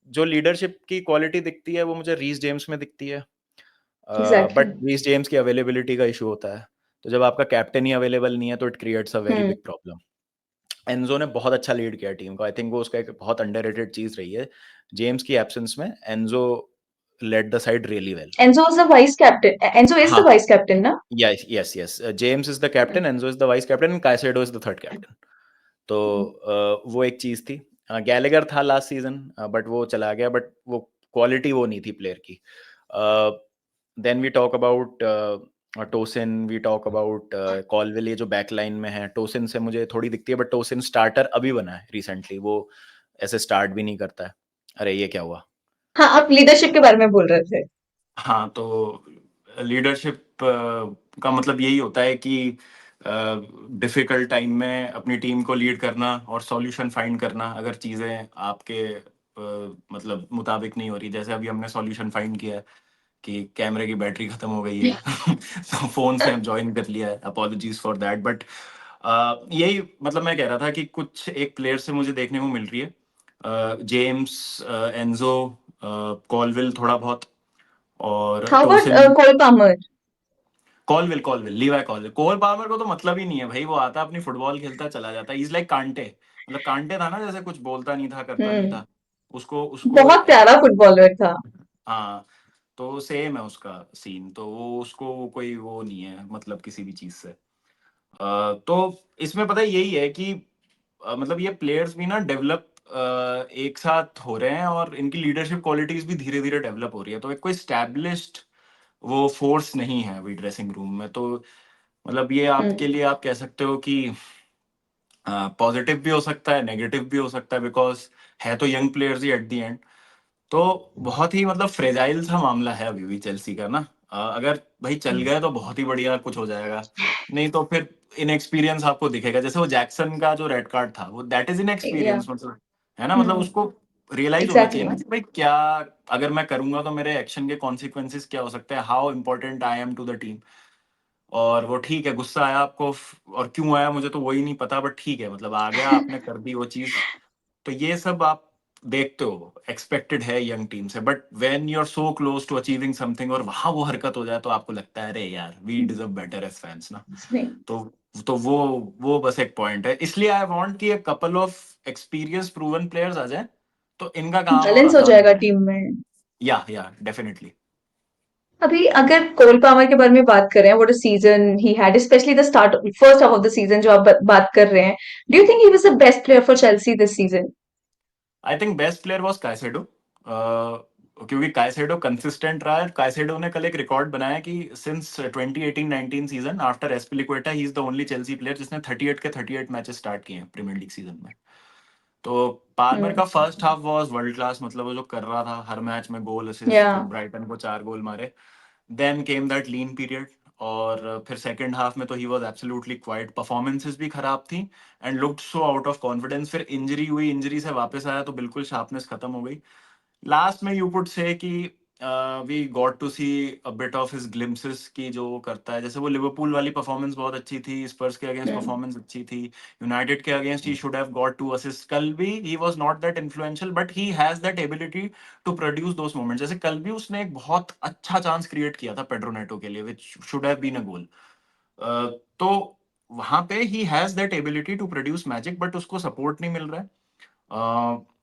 जो लीडरशिप की क्वालिटी दिखती है वो मुझे रीस जेम्स में दिखती है,
एग्जैक्टली।
बट रीस जेम्स की अवेलेबिलिटी का इशू होता है। तो जब आपका कैप्टन ही अवेलेबल नहीं है तो it creates a very
hmm.
Big problem. Enzo ने बहुत अच्छा लीड किया टीम को, आई थिंक वो उसका एक बहुत अंडररेटेड चीज रही है। जेम्स की एब्सेंस में Enzo led the side really well.
Enzo is the vice captain, Enzo is the
हाँ,
वाइस कैप्टन ना?
yes, yes, yes. James is the captain, Enzo is the vice captain, and Caicedo is the third captain. तो वो एक चीज थी। Gallagher था last season, but वो चला गया, बट वो क्वालिटी वो नहीं थी प्लेयर की। Then we talk about Tosin, we talk about Colwill. ये जो बैक लाइन में है, टोसिन से मुझे थोड़ी दिखती है, बट टोसिन स्टार्टर अभी बना है रिसेंटली, वो ऐसे स्टार्ट भी नहीं करता है। अरे ये क्या हुआ?
हाँ, आप लीडरशिप के बारे में बोल रहे थे।
हाँ, तो लीडरशिप का मतलब यही होता है कि डिफिकल्ट टाइम में अपनी टीम को लीड करना और सॉल्यूशन फाइंड करना, अगर चीज़ें आपके मतलब मुताबिक नहीं हो रही। जैसे अभी हमने सॉल्यूशन फाइंड किया है कि कैमरे की बैटरी खत्म हो गई है, तो फोन से हम ज्वाइन कर लिया है, अपॉलॉजीज फॉर दैट। बट यही मतलब मैं कह रहा था कि कुछ एक प्लेयर से मुझे देखने को मिल रही है, जेम्स, एंजो, कॉलविल थोड़ा बहुत, और
how about
Tosin.
Cole Palmer?
Colwill Levi Colwill, Cole Palmer को तो मतलब ही नहीं है भाई, वो आता अपनी फुटबॉल खेलता चला जाता है। इज लाइक कांटे, मतलब कांटे था ना, जैसे कुछ बोलता नहीं था, करता नहीं
हम्म।
था। उसको उसको
बहुत प्यारा फुटबॉलर था।
हाँ, तो सेम है उसका सीन, तो वो उसको कोई वो नहीं है मतलब किसी भी चीज से। तो इसमें पता है यही है कि मतलब ये प्लेयर्स भी ना डेवलप एक साथ हो रहे हैं, और इनकी लीडरशिप क्वालिटीज भी धीरे धीरे डेवलप हो रही है। तो एक कोई स्टैब्लिश्ड वो फोर्स नहीं है अभी ड्रेसिंग रूम में। तो मतलब ये आपके
हम्म।
लिए आप कह सकते हो कि पॉजिटिव भी हो सकता है, नेगेटिव भी हो सकता है, बिकॉज है तो young players he eight the and. तो बहुत ही मतलब फ्रेजाइल सा मामला है अभी भी चेल्सी का ना। अगर भाई चल गए तो बहुत ही बढ़िया कुछ हो जाएगा, नहीं तो फिर इनएक्सपीरियंस आपको दिखेगा। जैसे वो जैक्सन का जो रेड कार्ड था, वो दैट इज
या।
इनएक्सपीरियंस, मतलब है ना, मतलब
हम्म।
उसको रियलाइज होना चाहिए
एग्जैक्टली।
ना कि भाई क्या, अगर मैं करूंगा तो मेरे एक्शन के कॉन्सिक्वेंसेस क्या हो सकते हैं, how important I am to the team. और वो ठीक है, गुस्सा आया आपको, और क्यों आया मुझे तो वही नहीं पता, बट ठीक है, मतलब आ गया, आपने कर दी वो चीज। तो ये सब आप देखते हो, एक्सपेक्टेड है यंग टीम से। But when you are so close to achieving something और वहां वो हरकत हो जाए, तो आपको लगता है अरे यार we deserve better as fans ना।
नहीं,
तो तो वो बस एक पॉइंट है, इसलिए आई वांट कि एक couple of experience proven players आ जाए, तो इनका काम और
बैलेंस हो
आसान हो
जाएगा
जाए।
टीम में।
या डेफिनेटली।
अभी अगर कोल पामर के बारे में बात कर रहे हैं, what a season he had, specially the start first half of the season जो आप बात कर रहे हैं, do you think he was the best player for Chelsea this season?
I think best player was Caicedo, क्योंकि Caicedo consistent रहा है। Caicedo ने कल एक रिकॉर्ड बनाया कि since 2018-19 season after Azpilicueta he is the only Chelsea player जिसने 38 के 38 मैचेस स्टार्ट किए हैं प्रीमियर लीग सीजन में। तो पार्मर
हम्म।
का first half was world class, मतलब वो जो कर रहा था हर मैच में, गोल
या।
असिस्ट, ब्राइटन को 4 गोल मारे। Then came that lean period, और फिर सेकंड हाफ में तो he was absolutely quiet, performances भी खराब थी and looked so out of confidence. फिर इंजरी हुई, इंजरी से वापस आया तो बिल्कुल शार्पनेस खत्म हो गई। लास्ट में यू कुड से कि we got to see a bit of his glimpses की जो वो करता है। जैसे वो लिवरपूल वाली परफॉर्मेंस बहुत अच्छी थी, स्पर्स के अगेंस्ट
हम्म।
परफॉर्मेंस अच्छी थी, यूनाइटेड के against he should have got 2 assist. कल भी he was not that influential, but he has that ability to produce those moments. जैसे कल भी उसने एक बहुत अच्छा चांस क्रिएट किया था पेड्रो नेटो के लिए, which should have been a goal. तो वहां पे he has that ability to produce magic, but उसको सपोर्ट नहीं मिल रहा है।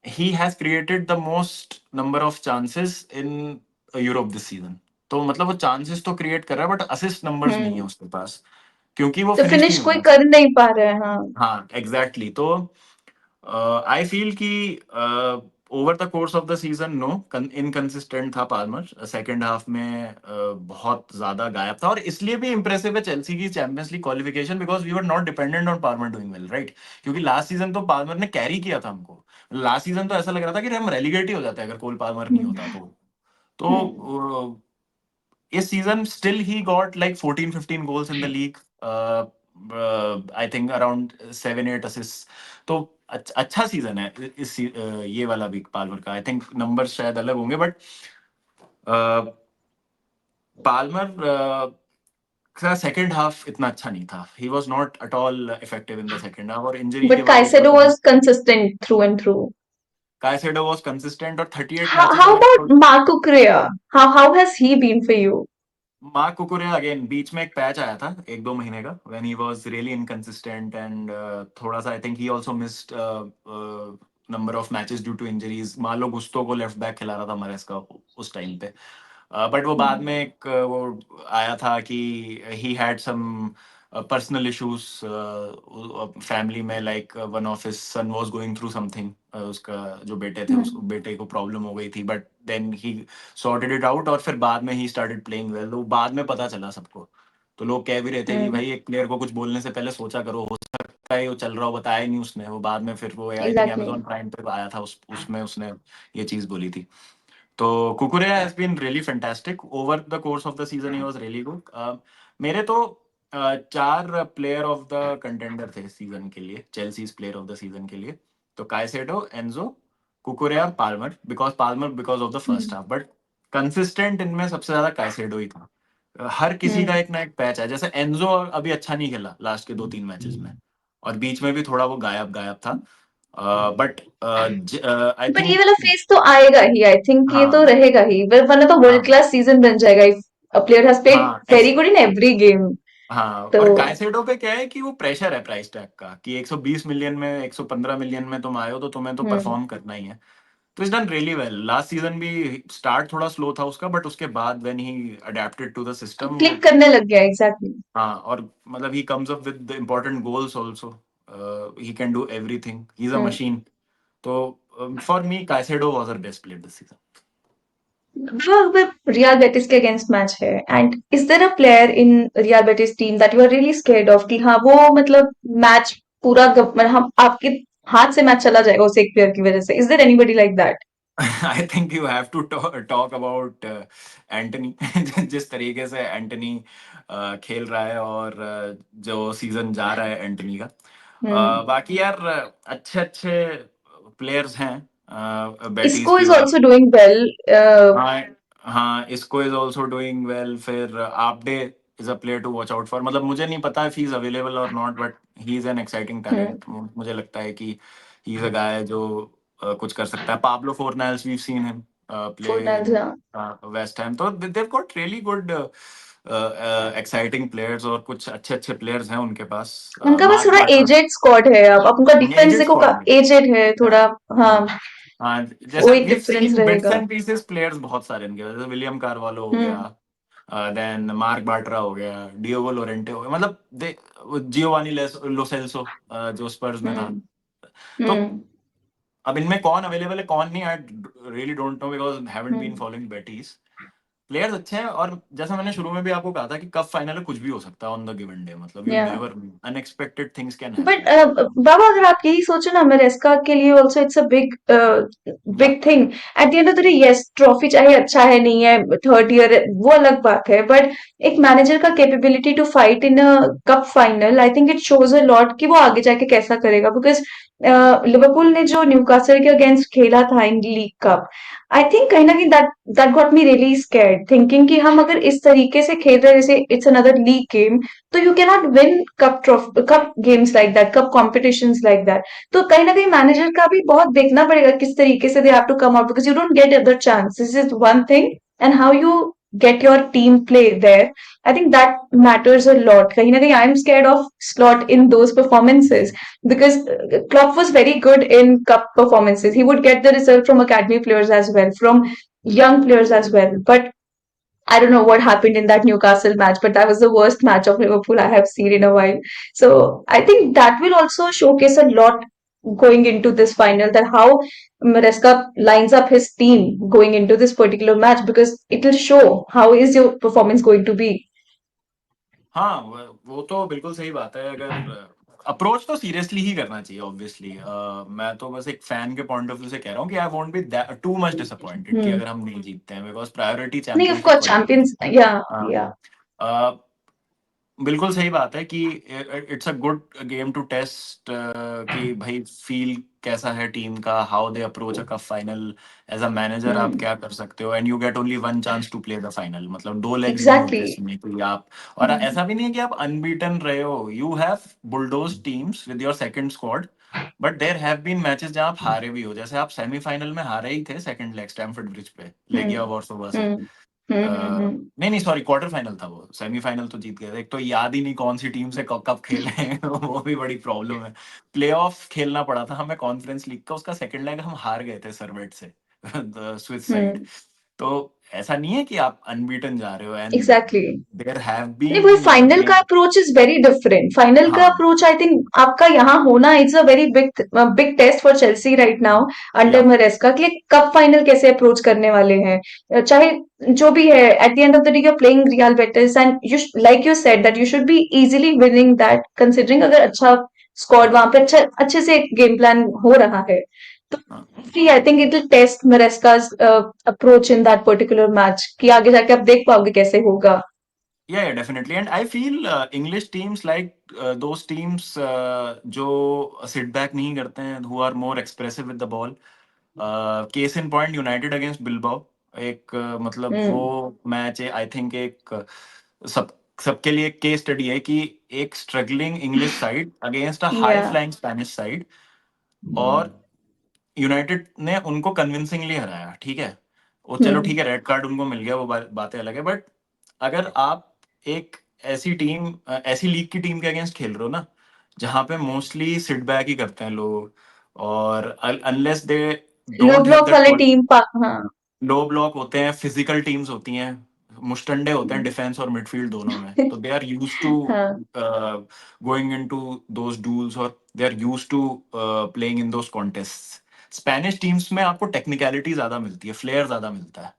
He has created the most number of chances in Europe this season. तो मतलब वो चांसेस तो क्रिएट कर रहा है, बट असिस्ट नंबर्स नहीं है
हम्म।
उसके पास, क्योंकि वो
तो
फिनिश
फिनिश
नहीं हो
कोई
रहा।
कर नहीं पा रहा है, हाँ।
हाँ एग्जैक्टली, तो आई फील कि over the course of the season no, inconsistent था पाल्मर। सेकंड हाफ में बहुत ज्यादा गायब था, और इसलिए भी इंप्रेसिव है चेल्सी की Champions League qualification, because we were not dependent on Palmer doing well, right. क्योंकि लास्ट सीजन तो पाल्मर ने कैरी किया था हमको। लास्ट सीजन तो ऐसा लग रहा था कि हम रेलीगेट ही हो जाते अगर कोल पाल्मर नहीं होता तो।
हम्म।
तो इस season still he got like 14-15 goals in the league, I think around 7-8 assist. तो अच्छा सीजन है ये वाला भी पाल्मर का। आई थिंक नंबर शायद अलग होंगे, बट पाल्मर का सेकंड हाफ इतना अच्छा नहीं था. He was not at all effective in the second half, और इंजरी के
But
बाद उसका
Caicedo was consistent through and through.
कायसेडो was consistent, और 38 मैचेस
How
अगर
about
आपको.
Marco Correa? How has he been for you?
Marc Cucurella again बीच में एक पैच आया था 1-2 महीने का, when he was really inconsistent, and थोड़ा सा I think he also missed number of matches due to injuries. मान लो गुस्तो को लेफ्ट बैक खिला रहा था मरेस्का उस टाइम पे. बट वो बाद
Hmm.
में एक वो आया था कि he had some personal issues family में, like one of his son was going through something. उसका जो बेटे थे, उस
Hmm.
बेटे को प्रॉब्लम हो गई थी, but then he sorted it out, और फिर बाद में ही स्टार्टेड प्लेइंग वेल. तो बाद में पता चला सबको. तो लोग कह भी रहे थे कि
Hmm.
भाई एक प्लेयर को कुछ बोलने से पहले सोचा करो, हो सकता है वो चल रहा हो, बताया ही नहीं उसने. वो बाद में फिर वो I think
Exactly.
Amazon prime पे आया था, उसमें उसने ये चीज बोली थी. तो Cucurella has been really fantastic over the course of the season. He was really good. मेरे तो 4 प्लेयर ऑफ द कंटेंडर थे सीजन के लिए, Chelsea's player of the season के लिए. तो Caicedo, Enzo, Cucurella, Palmer. Because of the first
Hmm.
Half, but consistent इनमें सबसे ज्यादा काइसेडो ही था. हर किसी का
Hmm.
एक ना एक पैच है. जैसे एंजो अभी अच्छा नहीं खेला लास्ट के 2-3 मैचेस में, और बीच में भी थोड़ा वो गायब गायब था. बट आई
बट ये
थिंक.
वाला फेज तो आएगा ही, आई थिंक ये तो
हाँ.
रहेगा ही, वरना तो वर्ल्ड
हाँ.
क्लास सीजन बन जाएगा if a player has played
हाँ.
Very good in every game.
हाँ,
तो
और कायसेडो पे क्या है कि वो प्रेशर है प्राइस टैग का, कि 120 मिलियन में, 115 मिलियन में तुम आए हो, तो तुम्हें तो
हम्म,
परफॉर्म करना ही है. तो is done really well. Last season भी स्टार्ट थोड़ा स्लो था उसका, बट उसके बाद when he adapted to the system वो.
क्लिक करने लग गया एग्जैक्टली.
हाँ, और मतलब he comes up with important goals also. He can do everything, he is a
hmm.
Machine. तो for me Caicedo was our best player this season.
वो Real Betis के अगेंस्ट मैच है, and is there a player in Real Betis team that you are really scared of कि हाँ वो मतलब match पूरा मतलब हम आपके हाथ से मैच चला जाएगा उस एक प्लेयर की वजह से? Is there anybody like that?
I think you have to talk about Antony. जिस तरीके से एंटनी खेल रहा है, और जो सीजन जा रहा है एंटनी का.
हम्म.
बाकी यार अच्छे अच्छे प्लेयर्स हैं बेटीज
इसको
की
is
or.
Also doing well.
हाँ. हाँ, Isco is also doing well. फिर Abde is a player to watch out for. मतलब मुझे नहीं पता इफ ही इज अवेलेबल और not, but he is an exciting talent. मुझे लगता है कि ही इज अ गाय जो कुछ कर सकता है. Pablo Fornals, we seen him play
Fornals,
in
हाँ.
West Ham. तो they've got really good exciting players, और कुछ अच्छे अच्छे प्लेयर्स हैं उनके पास.
उनका बस
मार्क
थोड़ा
बाट्रा.
एजेड स्क्वाड है, अब उनका डिफेंस
एजेड
देखो का
स्क्वाड.
एजेड है थोड़ा. हाँ.
हाँ,
वो
जैसे
एक
वी
डिफरेंस
सीन बिट्स
रहेगा.
एंड पीसेस प्लेयर्स बहुत सारे इनके, जैसे विलियम कार्वालो हो गया,
हम्म.
देन मार्क बाट्रा हो गया, डियोगो लोरेंटे हो गया. मतलब दे जियोवानी लो सेल्सो जो स्पर्स में था.
हम्म.
तो
हम्म.
अब इनमें कौन अवेलेबल है कौन नहीं, I really don't know, because haven't been
hmm.
Following Betis. Players अच्छे हैं, और जैसा मैंने शुरू में भी आपको कहा था कि कप फाइनल में कुछ भी हो सकता है ऑन द गिवन डे. मतलब you
yeah.
Never, unexpected things can
but
happen.
बाबा अगर आप यही सोचो ना, मेरेस्का के लिए also it's a big
yeah.
Big thing. At the end of the day, yes trophy चाहे अच्छा है नहीं है, थर्ड ईयर है, वो अलग बात है, बट एक मैनेजर का capability to fight in a cup final, I think it shows a lot कि वो आगे जाके कैसा करेगा. बिकॉज लिवरपूल ने जो न्यूकासल के अगेंस्ट खेला था इन लीग कप, आई थिंक कहीं ना कहीं that that got me really scared, thinking कि हम अगर इस तरीके से खेल रहे हैं जैसे इट्स अनदर लीग गेम, तो you can not win cup games like that, cup competitions like that. तो कहीं ना कहीं मैनेजर का भी बहुत देखना पड़ेगा किस तरीके से they have to come out, because you don't get other chance. This is one thing, and how you get your team play there, I think that matters a lot. Kahin na kahin I'm scared of Slot in those performances, because Klopp was very good in cup performances. He would get the result from academy players as well, from young players as well. But I don't know what happened in that Newcastle match, but that was the worst match of Liverpool I have seen in a while. So I think that will also showcase a lot going into this final, that how Maresca lines up his team going into this particular match, because it will show how is your performance going to be.
हाँ, वो तो बिल्कुल सही बात है. अगर approach तो seriously ही करना चाहिए ऑब्वियसली. मैं तो बस एक फैन के पॉइंट ऑफ व्यू से कह रहा हूँ कि I won't be too much disappointed कि
Hmm.
अगर हम नहीं जीतते हैं, बिकॉज प्रायोरिटी
नहीं, of
चैंपियनशिप
course,
को ही है.
champions. Yeah,
हाँ.
yeah.
अ, बिल्कुल सही बात है कि it's a good game to test कि भाई फील कैसा है टीम का, how they approach a cup final. As a manager आप
हम्म।
क्या कर सकते हो, and you get only one chance to play the final, मतलब दो लेग्स नहीं होते
एग्जैक्टली।
इसमें कि आप, और ऐसा भी नहीं है कि आप अनबीटन रहे हो, you have bulldoze teams with your second squad. But there have been matches जहां आप हारे भी हो, जैसे आप सेमीफाइनल में हारे ही थे सेकंड लेग स्टैमफोर्ड ब्रिज पे लेगिया
हम्म
वार्सोवा से।
हम्म हम्म।
नहीं नहीं सॉरी, क्वार्टर फाइनल था वो, सेमीफाइनल तो जीत गए थे। एक तो याद ही नहीं कौन सी टीम से कब कब खेले हैं वो भी बड़ी प्रॉब्लम है। प्लेऑफ खेलना पड़ा था हमें कॉन्फ्रेंस लीग का, उसका सेकंड लेग हम हार गए थे सर्वेट से स्विस साइड।
हम्म।
तो ऐसा नहीं है कि आप अनबीटन जा रहे हो, एंड
एग्जैक्टली।
देयर हैव
नहीं, वही
बीन
फाइनल का
game.
Approach is very different. Final का
हाँ
अप्रोच आई थिंक आपका यहाँ होना it's a very big big test for Chelsea right now
या
अंडर मरेस्का कि कप फाइनल कैसे अप्रोच करने वाले हैं। चाहे जो भी है, at the end of the day you are playing Real Betis and you like you said that you should be easily winning that, considering अगर अच्छा स्क्वाड वहां पे अच्छा अच्छे से गेम प्लान हो रहा है तो I think it will test Maresca's approach in that particular match कि आगे जाके आप देख पाओगे कैसे होगा।
yeah, definitely. And I feel English teams like those teams जो sit back नहीं करते हैं, who are more expressive with the ball. Case in point United against Bilbao, एक मतलब वो
हम्म।
मैच है आई थिंक एक सब सबके लिए केस स्टडी है कि एक struggling English side against a high
या।
फ्लाइंग स्पेनिश साइड, और यूनाइटेड ने उनको कन्विंसिंगली हराया, ठीक है। वो चलो
हम्म
ठीक है, रेड कार्ड उनको मिल गया, वो बातें अलग है, बट अगर आप एक ऐसी टीम ऐसी लीग की टीम के अगेंस्ट खेल रहे हो ना, जहाँ पे मोस्टली सिट बैक ही करते हैं लोग, और unless they
low
don't have
block
that,
वाले टीम हाँ।
लो ब्लॉक होते हैं, फिजिकल टीम्स होती हैं, मुस्टंडे होते हैं डिफेंस और मिडफील्ड दोनों में, तो दे आर यूज्ड टू
हाँ।
गोइंग इनटू दोस डूल्स, और they are used to playing in those contest. Spanish teams में आपको टेक्निकलिटी ज्यादा मिलती है, फ्लेयर ज्यादा मिलता है,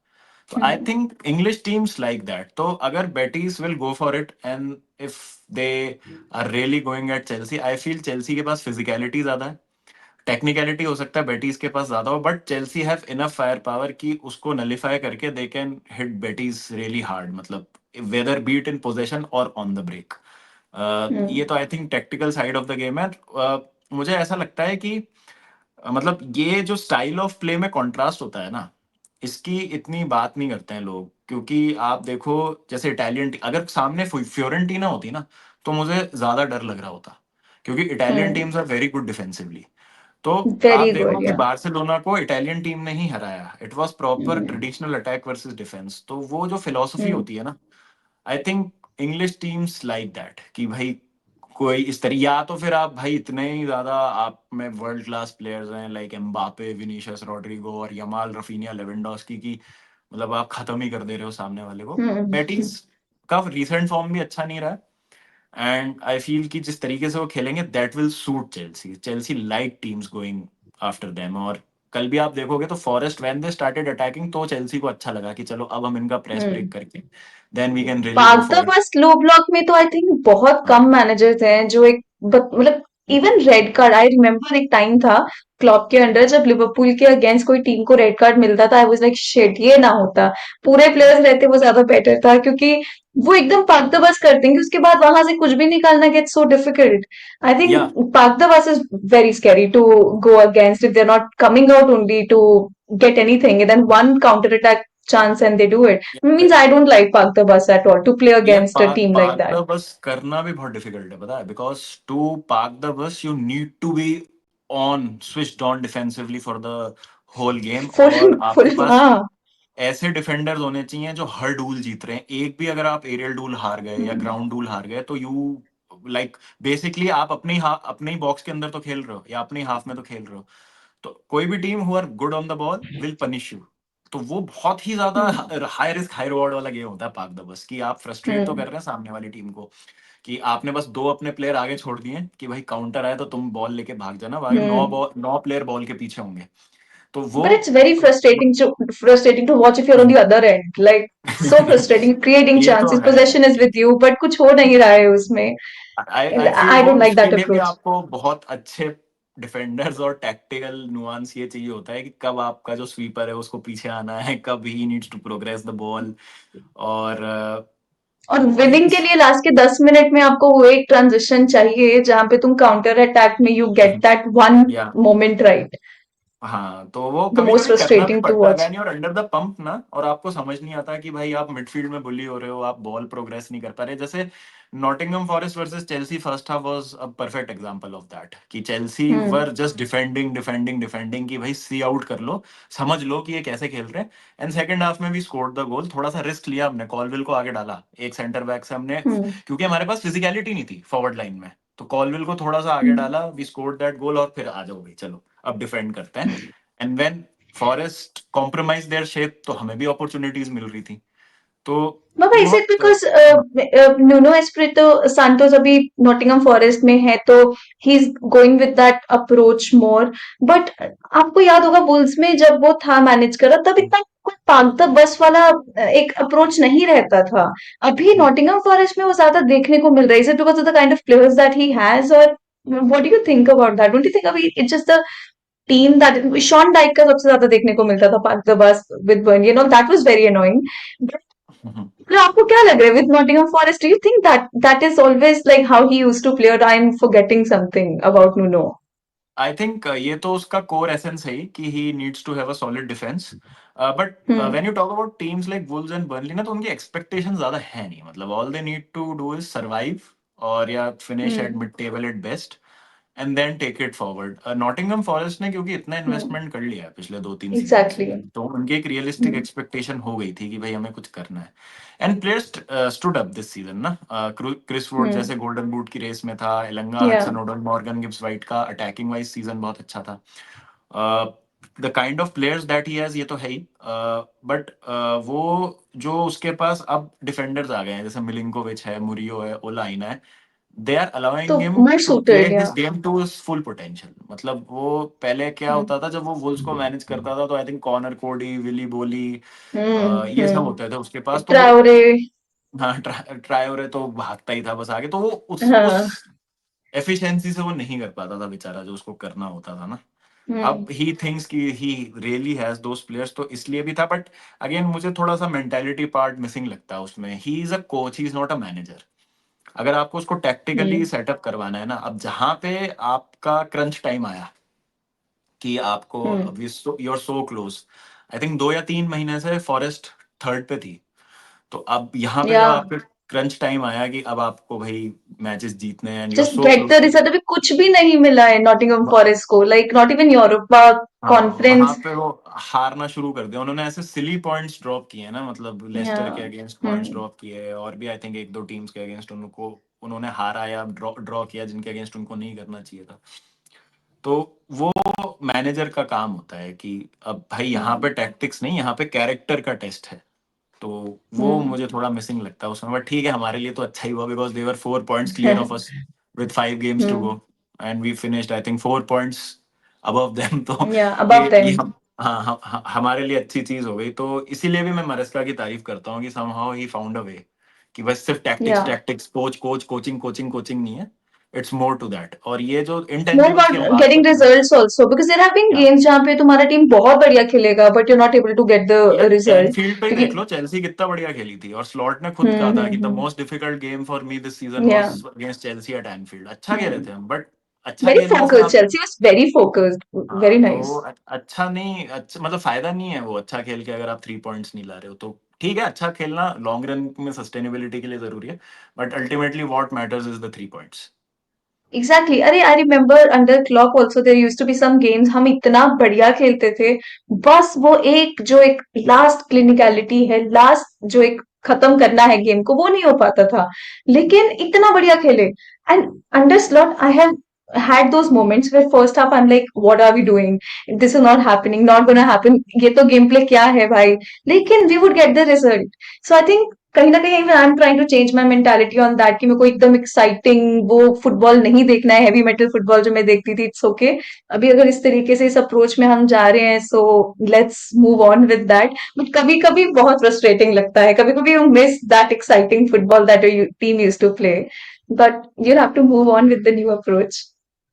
तो I
hmm
think English teams like that. तो अगर Betis will go for it, and if they are really going at Chelsea, I feel Chelsea के पास फिजिकलिटी ज्यादा है, टेक्निकलिटी हो सकता है बेटीज के पास ज्यादा हो, but Chelsea have enough fire power कि उसको नलीफाई करके they can hit बेटीज really hard, मतलब वेदर बीट इन पोजेशन और ऑन द ब्रेक। ये
हम्म
तो I think tactical side of the game है। मुझे ऐसा लगता है कि मतलब ये जो स्टाइल ऑफ प्ले में कॉन्ट्रास्ट होता है ना, इसकी इतनी बात नहीं करते हैं लोग, क्योंकि आप देखो जैसे इटालियन, अगर सामने फ्योरेंटीना होती ना, तो मुझे ज्यादा डर लग रहा होता, क्योंकि Italian teams are very good defensively. तो आप
वेरी
देखो
गुड
कि
या।
बार्सिलोना को इटालियन टीम ने ही हराया, it was proper traditional attack versus defence, तो वो जो फिलोसफी
हम्म
होती है ना, I think English teams like that कि भाई कोई इस तरह, या तो फिर आप भाई इतने ही ज्यादा आप में वर्ल्ड क्लास प्लेयर्स हैं लाइक एम्बापे, विनीशियस रोड्रिगो और यमाल, रफीनिया, लेवेंडोस्की की, मतलब आप खत्म ही कर दे रहे हो सामने वाले को।
हम्म
बेटिस का रिसेंट फॉर्म भी अच्छा नहीं रहा है, एंड आई फील कि जिस तरीके से वो खेलेंगे that will suit Chelsea, Chelsea like teams going after them. और कल भी आप देखोगे तो forest when they started attacking, तो चेल्सी को अच्छा लगा कि चलो अब हम इनका प्रेस ब्रेक
हम्म।
करके then we can really go
पागदा
फॉर इट।
बस लो ब्लॉक में तो आई थिंक बहुत कम मैनेजर्स हैं जो एक मतलब even red card I remember एक टाइम था क्लॉप के अंडर जब लिवरपूल के अगेंस्ट कोई टीम को रेड कार्ड मिलता था आई वाज लाइक शिट ये ना होता, पूरे प्लेयर्स रहते वो ज्यादा बेटर था क्योंकि वो एकदम पागदा बस करते हैं कि उसके बाद वहां से कुछ भी निकालना गेट्स सो डिफिकल्ट। आई
या
think park the bus is very scary to go against if they are not coming out only to get anything and then one counter attack chance and they do it means I don't like Park the Bus at all to play
यार
against a team like
park the
that.
Bus करना भी बहुत difficult है, पता है, because to park the bus you need to be on, switched on defensively for the whole game,
Full,
और
full,
आपके पास
हाँ.
ऐसे डिफेंडर्स होने चाहिए जो हर डूल जीत रहे हैं। एक भी अगर आप एरियल डूल हार गए या
हम्म,
ग्राउंड डूल हार गए, तो यू लाइक बेसिकली आप अपने ही बॉक्स के अंदर तो खेल रहे हो या अपनी हाफ में तो खेल रहे हो, तो कोई भी team who are good on the ball will punish you. तो वो बहुत ही ज्यादा
hmm,
high risk high reward वाला गेम होता है पाक द बस, कि आप फ्रस्ट्रेट तो कर
हम्म,
रहे हैं सामने वाली टीम को, कि आपने बस दो अपने प्लेयर आगे छोड़ दिए कि भाई काउंटर आए तो तुम बॉल लेके भाग जाना, बाकी
हम्म.
नौ प्लेयर बॉल के पीछे होंगे, तो वो
But it's very frustrating to watch if you're on the other end. Like so frustrating, creating
ये तो
chances,
है।
possession is with you, but कुछ हो नहीं रहा है उसमें.
आई
And
आई फील
I
वो
don't like
उसके
that
लिए भी
approach.
आपको बहुत अच्छे डिफेंडर्स और टैक्टिकल नुआंस ये चाहिए होता है कि कब आपका जो स्वीपर है उसको पीछे आना है, कब he needs to progress the ball, और
और
और
विनिंग के लिए लास्ट के 10 मिनट में आपको वो एक ट्रांजिशन चाहिए जहां पे तुम काउंटर अटैक में यू गेट दैट वन
या
मोमेंट राइट,
हाँ, तो वो
द
कभी
मोस्ट
कभी करना भी
फ्रस्ट्रेटिंग टू
पड़ता है
watch.
When you're under the pump ना, और आपको समझ नहीं आता कि भाई आप मिडफील्ड में बुली हो रहे हो, आप बॉल प्रोग्रेस नहीं कर पा रहे। जैसे Nottingham Forest versus Chelsea first half was a perfect example of that, कि Chelsea
hmm.
Were just defending defending defending कि भाई सी आउट कर लो, समझ लो कि ये कैसे खेल रहे हैं। एंड सेकंड हाफ में भी स्कोर्ड द गोल, थोड़ा सा रिस्क लिया हमने, कॉलविल को आगे डाला एक सेंटर बैक से हमने,
हम्म।
क्योंकि हमारे पास फिजिकलिटी नहीं थी फॉरवर्ड लाइन में, तो कॉलविल को थोड़ा सा आगे
हम्म।
डाला, वी स्कोर्ड दैट गोल, और फिर आ जाओ भाई चलो अब डिफेंड करते हैं। And when forest compromise their shape, तो हमें भी अपॉर्चुनिटीज मिल रही थी। तो
But
ये
is it
बहुत
because Nuno Espirito Santos अभी Nottingham Forest में है तो he's going with that approach more. But आपको याद होगा बुल्स में जब वो था मैनेज कर रहा तब इतना कोई पागता बस वाला एक अप्रोच नहीं रहता था। अभी नॉटिंघम फॉरेस्ट में वो ज्यादा देखने को मिल रहा है। Is it because of the kind of players that he has or what do you think about that? Don't you think अभी it's just the team that Sean Dyche का सबसे ज्यादा देखने को मिलता था पाग the bus with Burnley, you know that was very annoying. मतलब आपको क्या लग रहा है with Nottingham Forest? Do you think that is always like how he used to play, और I am forgetting something about Nuno?
I think ये तो उसका कोर एसेंस है ही कि he needs to have a solid defence. But
hmm.
When you talk about teams like Wolves and Burnley ना, तो उनकी एक्सपेक्टेशन ज्यादा है नहीं, मतलब all they need to do is survive, और या finish at
hmm.
Mid table at best, and then take it forward. Nottingham Forest ने क्योंकि इतना
हम्म।
इन्वेस्टमेंट कर लिया है पिछले 2-3 सीजन से,
एग्जैक्टली।
तो उनकी एक रियलिस्टिक
हम्म।
एक्सपेक्टेशन हो गई थी कि भाई हमें कुछ करना है। And players stood up this season ना, क्रिस वुड
हम्म।
जैसे गोल्डन बूट की रेस में था, एलंगा
या।
हडसन ओडोल, मॉर्गन गिब्स वाइट का अटैकिंग वाइज सीजन बहुत अच्छा था। The kind of players that he has, ये तो है ही, बट वो जो उसके पास अब डिफेंडर्स आ गए हैं, जैसे मिलिंकोविच है, मुरियो है, ओलाइना है, they are
to
allowing him
more
to play
suited या।
His game to his full potential. मतलब वो पहले क्या
हम्म।
होता था जब वो वुल्स को मैनेज करता था, तो आई थिंक कॉनर कोडी, विली बोली, ये सब
हम्म।
होते थे उसके पास, तो वो,
ट्रायोरे।
हाँ, ट्रायोरे तो भागता ही था बस आगे, तो वो उस
हाँ।
एफिशिएंसी से वो नहीं कर पाता था बेचारा, जो उसको करना होता था ना। अब
हम्म।
ही थिंक्स कि he really has those players, तो इसलिए भी था। बट अगेन मुझे थोड़ा सा मेंटालिटी पार्ट मिसिंग लगता है उसमें। ही is a coach, he is not a manager. अगर आपको उसको टैक्टिकली
हम्म।
सेटअप करवाना है ना, अब जहां पे आपका क्रंच टाइम आया कि आपको,
hmm.
You are so close, I think 2 या 3 महीने से फॉरेस्ट थर्ड पे थी, तो अब यहाँ पे
या।
जब आपके क्रंच टाइम आया कि अब आपको भाई मैचेस जीतने हैं, and you are
just
so
get the
close,
result. अभी कुछ भी नहीं मिला है नॉटिंघम फॉरेस्ट को, लाइक नॉट इवन यूरोपा
हाँ, वहां
कॉन्फ्रेंस।
पे वो हारना शुरू कर दिया उन्होंने, ऐसे सिली पॉइंट्स ड्रॉप किए हैं ना, मतलब
या।
लेस्टर के अगेंस्ट पॉइंट्स
हम्म।
ड्रॉप किए, और भी आई थिंक 1-2 टीम्स के अगेंस्ट उनको उन्होंने हारा या ड्रॉ ड्रॉ किया, जिनके अगेंस्ट उनको नहीं करना चाहिए था। तो वो मैनेजर का काम होता है कि अब भाई यहाँ पे
हम्म।
टैक्टिक्स नहीं, यहाँ पे कैरेक्टर का टेस्ट है। तो वो
हम्म।
मुझे थोड़ा मिसिंग लगता है उसमें, बट ठीक है, हमारे लिए तो अच्छा ही हुआ, because they were 4 points clear of us with 5 games to go,
hmm.
And we finished I think 4 points above them. तो
या
ये
अबव देम।
ये हम, हाँ, हमारे लिए अच्छी चीज हो गई। तो इसीलिए भी मैं मरेस्का की तारीफ करता हूँ कि समहाउ ही फाउंड अ वे, कि बस सिर्फ टैक्टिक्स
या
tactics, coach coach, coaching coaching coaching नहीं है, इट्स मोर टू दैट। और ये जो
more
इंटेंजिबल्स की हम
about
बात
getting
कर रहे हैं,
results also, because there have been
या
games जहाँ पे तुम्हारा टीम बहुत बढ़िया खेलेगा but you're not able to get the
यार
result
एनफील्ड पे ही
क्योंकि।
देख लो, चेल्सी कितना बढ़िया खेली थी, और स्लॉट ने खुद कहा था कि the most difficult game for me this season
या।
Was against Chelsea at Anfield. अच्छा खेले थे हम, बट अच्छा
very
खेलने से
focused,
आप,
Chelsea was very focused, very
हाँ, तो
nice.
अच्छा नहीं, अच्छा मतलब फायदा नहीं है वो अच्छा खेल के अगर आप 3 पॉइंट्स नहीं ला रहे हो। तो ठीक है, अच्छा खेलना लॉन्ग रन में सस्टेनेबिलिटी के लिए जरूरी है, but ultimately what matters is the 3 points.
Exactly. अरे I remember under Klopp also there used to be some games हम इतना बढ़िया खेलते थे, बस वो एक जो एक लास्ट क्लिनिकलिटी है, लास्ट जो एक खत्म करना है गेम को, वो नहीं हो पाता था। लेकिन इतना बढ़िया खेले। And under slot I have had those moments where first half I'm like what are we doing, this is not happening, not gonna happen, ये तो गेम प्ले क्या है भाई, लेकिन we would get the result. So I think कहीं ना कहीं I am trying to change my mentality on that कि मेरे को एकदम एक्साइटिंग वो फुटबॉल नहीं देखना है, हैवी मेटल फुटबॉल जो मैं देखती थी, इट्स ओके। अभी अगर इस तरीके से इस अप्रोच में हम जा रहे हैं so let's move on with that. But कभी कभी बहुत फ्रस्ट्रेटिंग लगता है, कभी कभी you miss that exciting football that team use to play, but you have to move on with the new approach.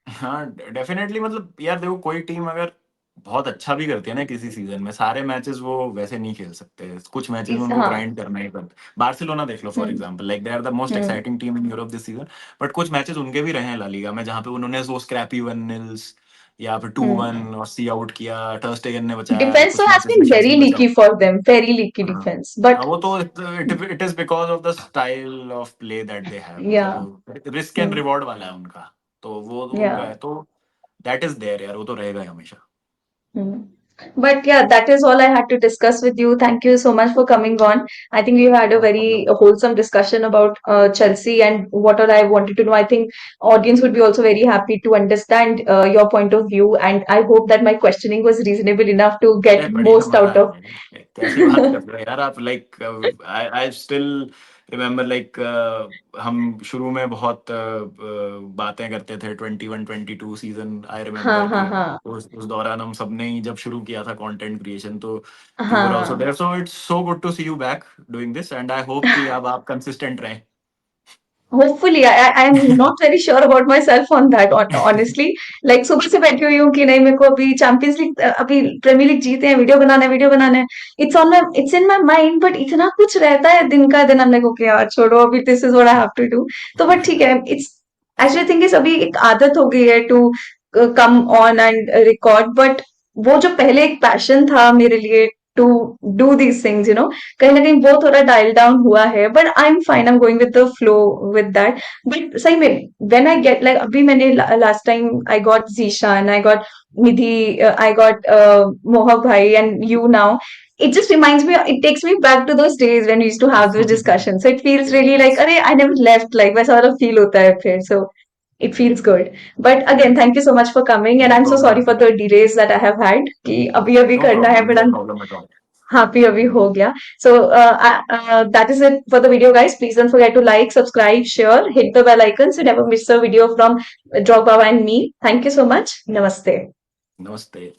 हाँ, डेफिनेटली, मतलब यार देखो, कोई टीम अगर बहुत अच्छा भी करती है ना किसी सीजन में, सारे मैचेस वो वैसे नहीं खेल सकते, कुछ मैचेस में
इस
उनको
हाँ।
ग्राइंड करना ही पड़ता है। बार्सिलोना देख लो for
um,
example, like they are the most
um,
exciting team in Europe this season, but कुछ मैचेस उनके भी रहे हैं ला लीगा में जहाँ पे उन्होंने वो स्क्रैपी 1-0 या फिर
हुँ।
2-1 और सी आउट किया, टर स्टेगन ने बचाया,
Defense so
कुछ
has
मैचेस में
been very
शेज़नी बचा।
leaky for them, very leaky
हाँ,
defense. But
वो तो it is because of the style of play that they have, मतलब
yeah,
वो रिस्क एंड
hmm,
रिवॉर्ड वाला है उनका, तो वो तो उनका
yeah.
है, तो दैट इज देयर यार, वो तो रहेगा ही हमेशा।
Hmm. But yeah, that is all I had to discuss with you. Thank you so much for coming on. I think we've had a
no
very
problem.
wholesome discussion about Chelsea and what all I wanted to know. I think audience would be also very happy to understand your point of view, and I hope that my questioning was reasonable enough to
अरे
get
बढ़िया
most
मजा
out of.
आया, कैसी बात कर रहे हो यार आप, like I I still remember, like हम शुरू में बहुत बातें करते थे, 21-22 सीजन, आई
हाँ
रिमेम्बर
हाँ
कि
हाँ
उस दौरान हम सबने ही जब शुरू किया था कंटेंट क्रिएशन, तो यू वर आल्सो
हाँ.
There, so it's so good to see you back doing this, and I hope कि अब आप कंसिस्टेंट रहें।
Hopefully, I'm not very sure about myself on that. Honestly, like सुबह से बैठी हुई हूँ कि नहीं मेरे को अभी चैंपियंस लीग, अभी प्रीमियर लीग जीते हैं, वीडियो बनाना है, वीडियो बनाना है. It's in my mind, but इतना कुछ रहता है दिन का दिन. I'm like okay यार छोड़ो अभी, this is what I have to do. तो but ठीक है, it's actually think is अभी एक आदत हो गई है to come on and record. But वो जो पहले एक पैशन था मेरे लिए to do these things, कहीं ना कहीं वो थोड़ा डायल डाउन हुआ है. But I am fine, I am going with the flow with that. But सही में व्हेन आई गेट लाइक अभी मैंने last time I got Zeeshan, I got Nidhi, I got मोहक भाई and you now. It just reminds me, it takes me back to those days when we used to have those discussions. So it feels
Yes,
really like,
yes.
अरे I never left, like वैसा वाला feel होता है फिर. So it feels good. But again, thank you so much for coming, and
no
I'm so
problem
sorry
at
for
all,
the delays that I have had कि अभी अभी
no
करना है,
problem,
but
no
I'm
problem at all.
happy अभी हो गया. So that is it for the video, guys. Please don't forget to like, subscribe, share, hit the bell icon so you never miss a video from Drogba and me. Thank you so much. Namaste.
नमस्ते।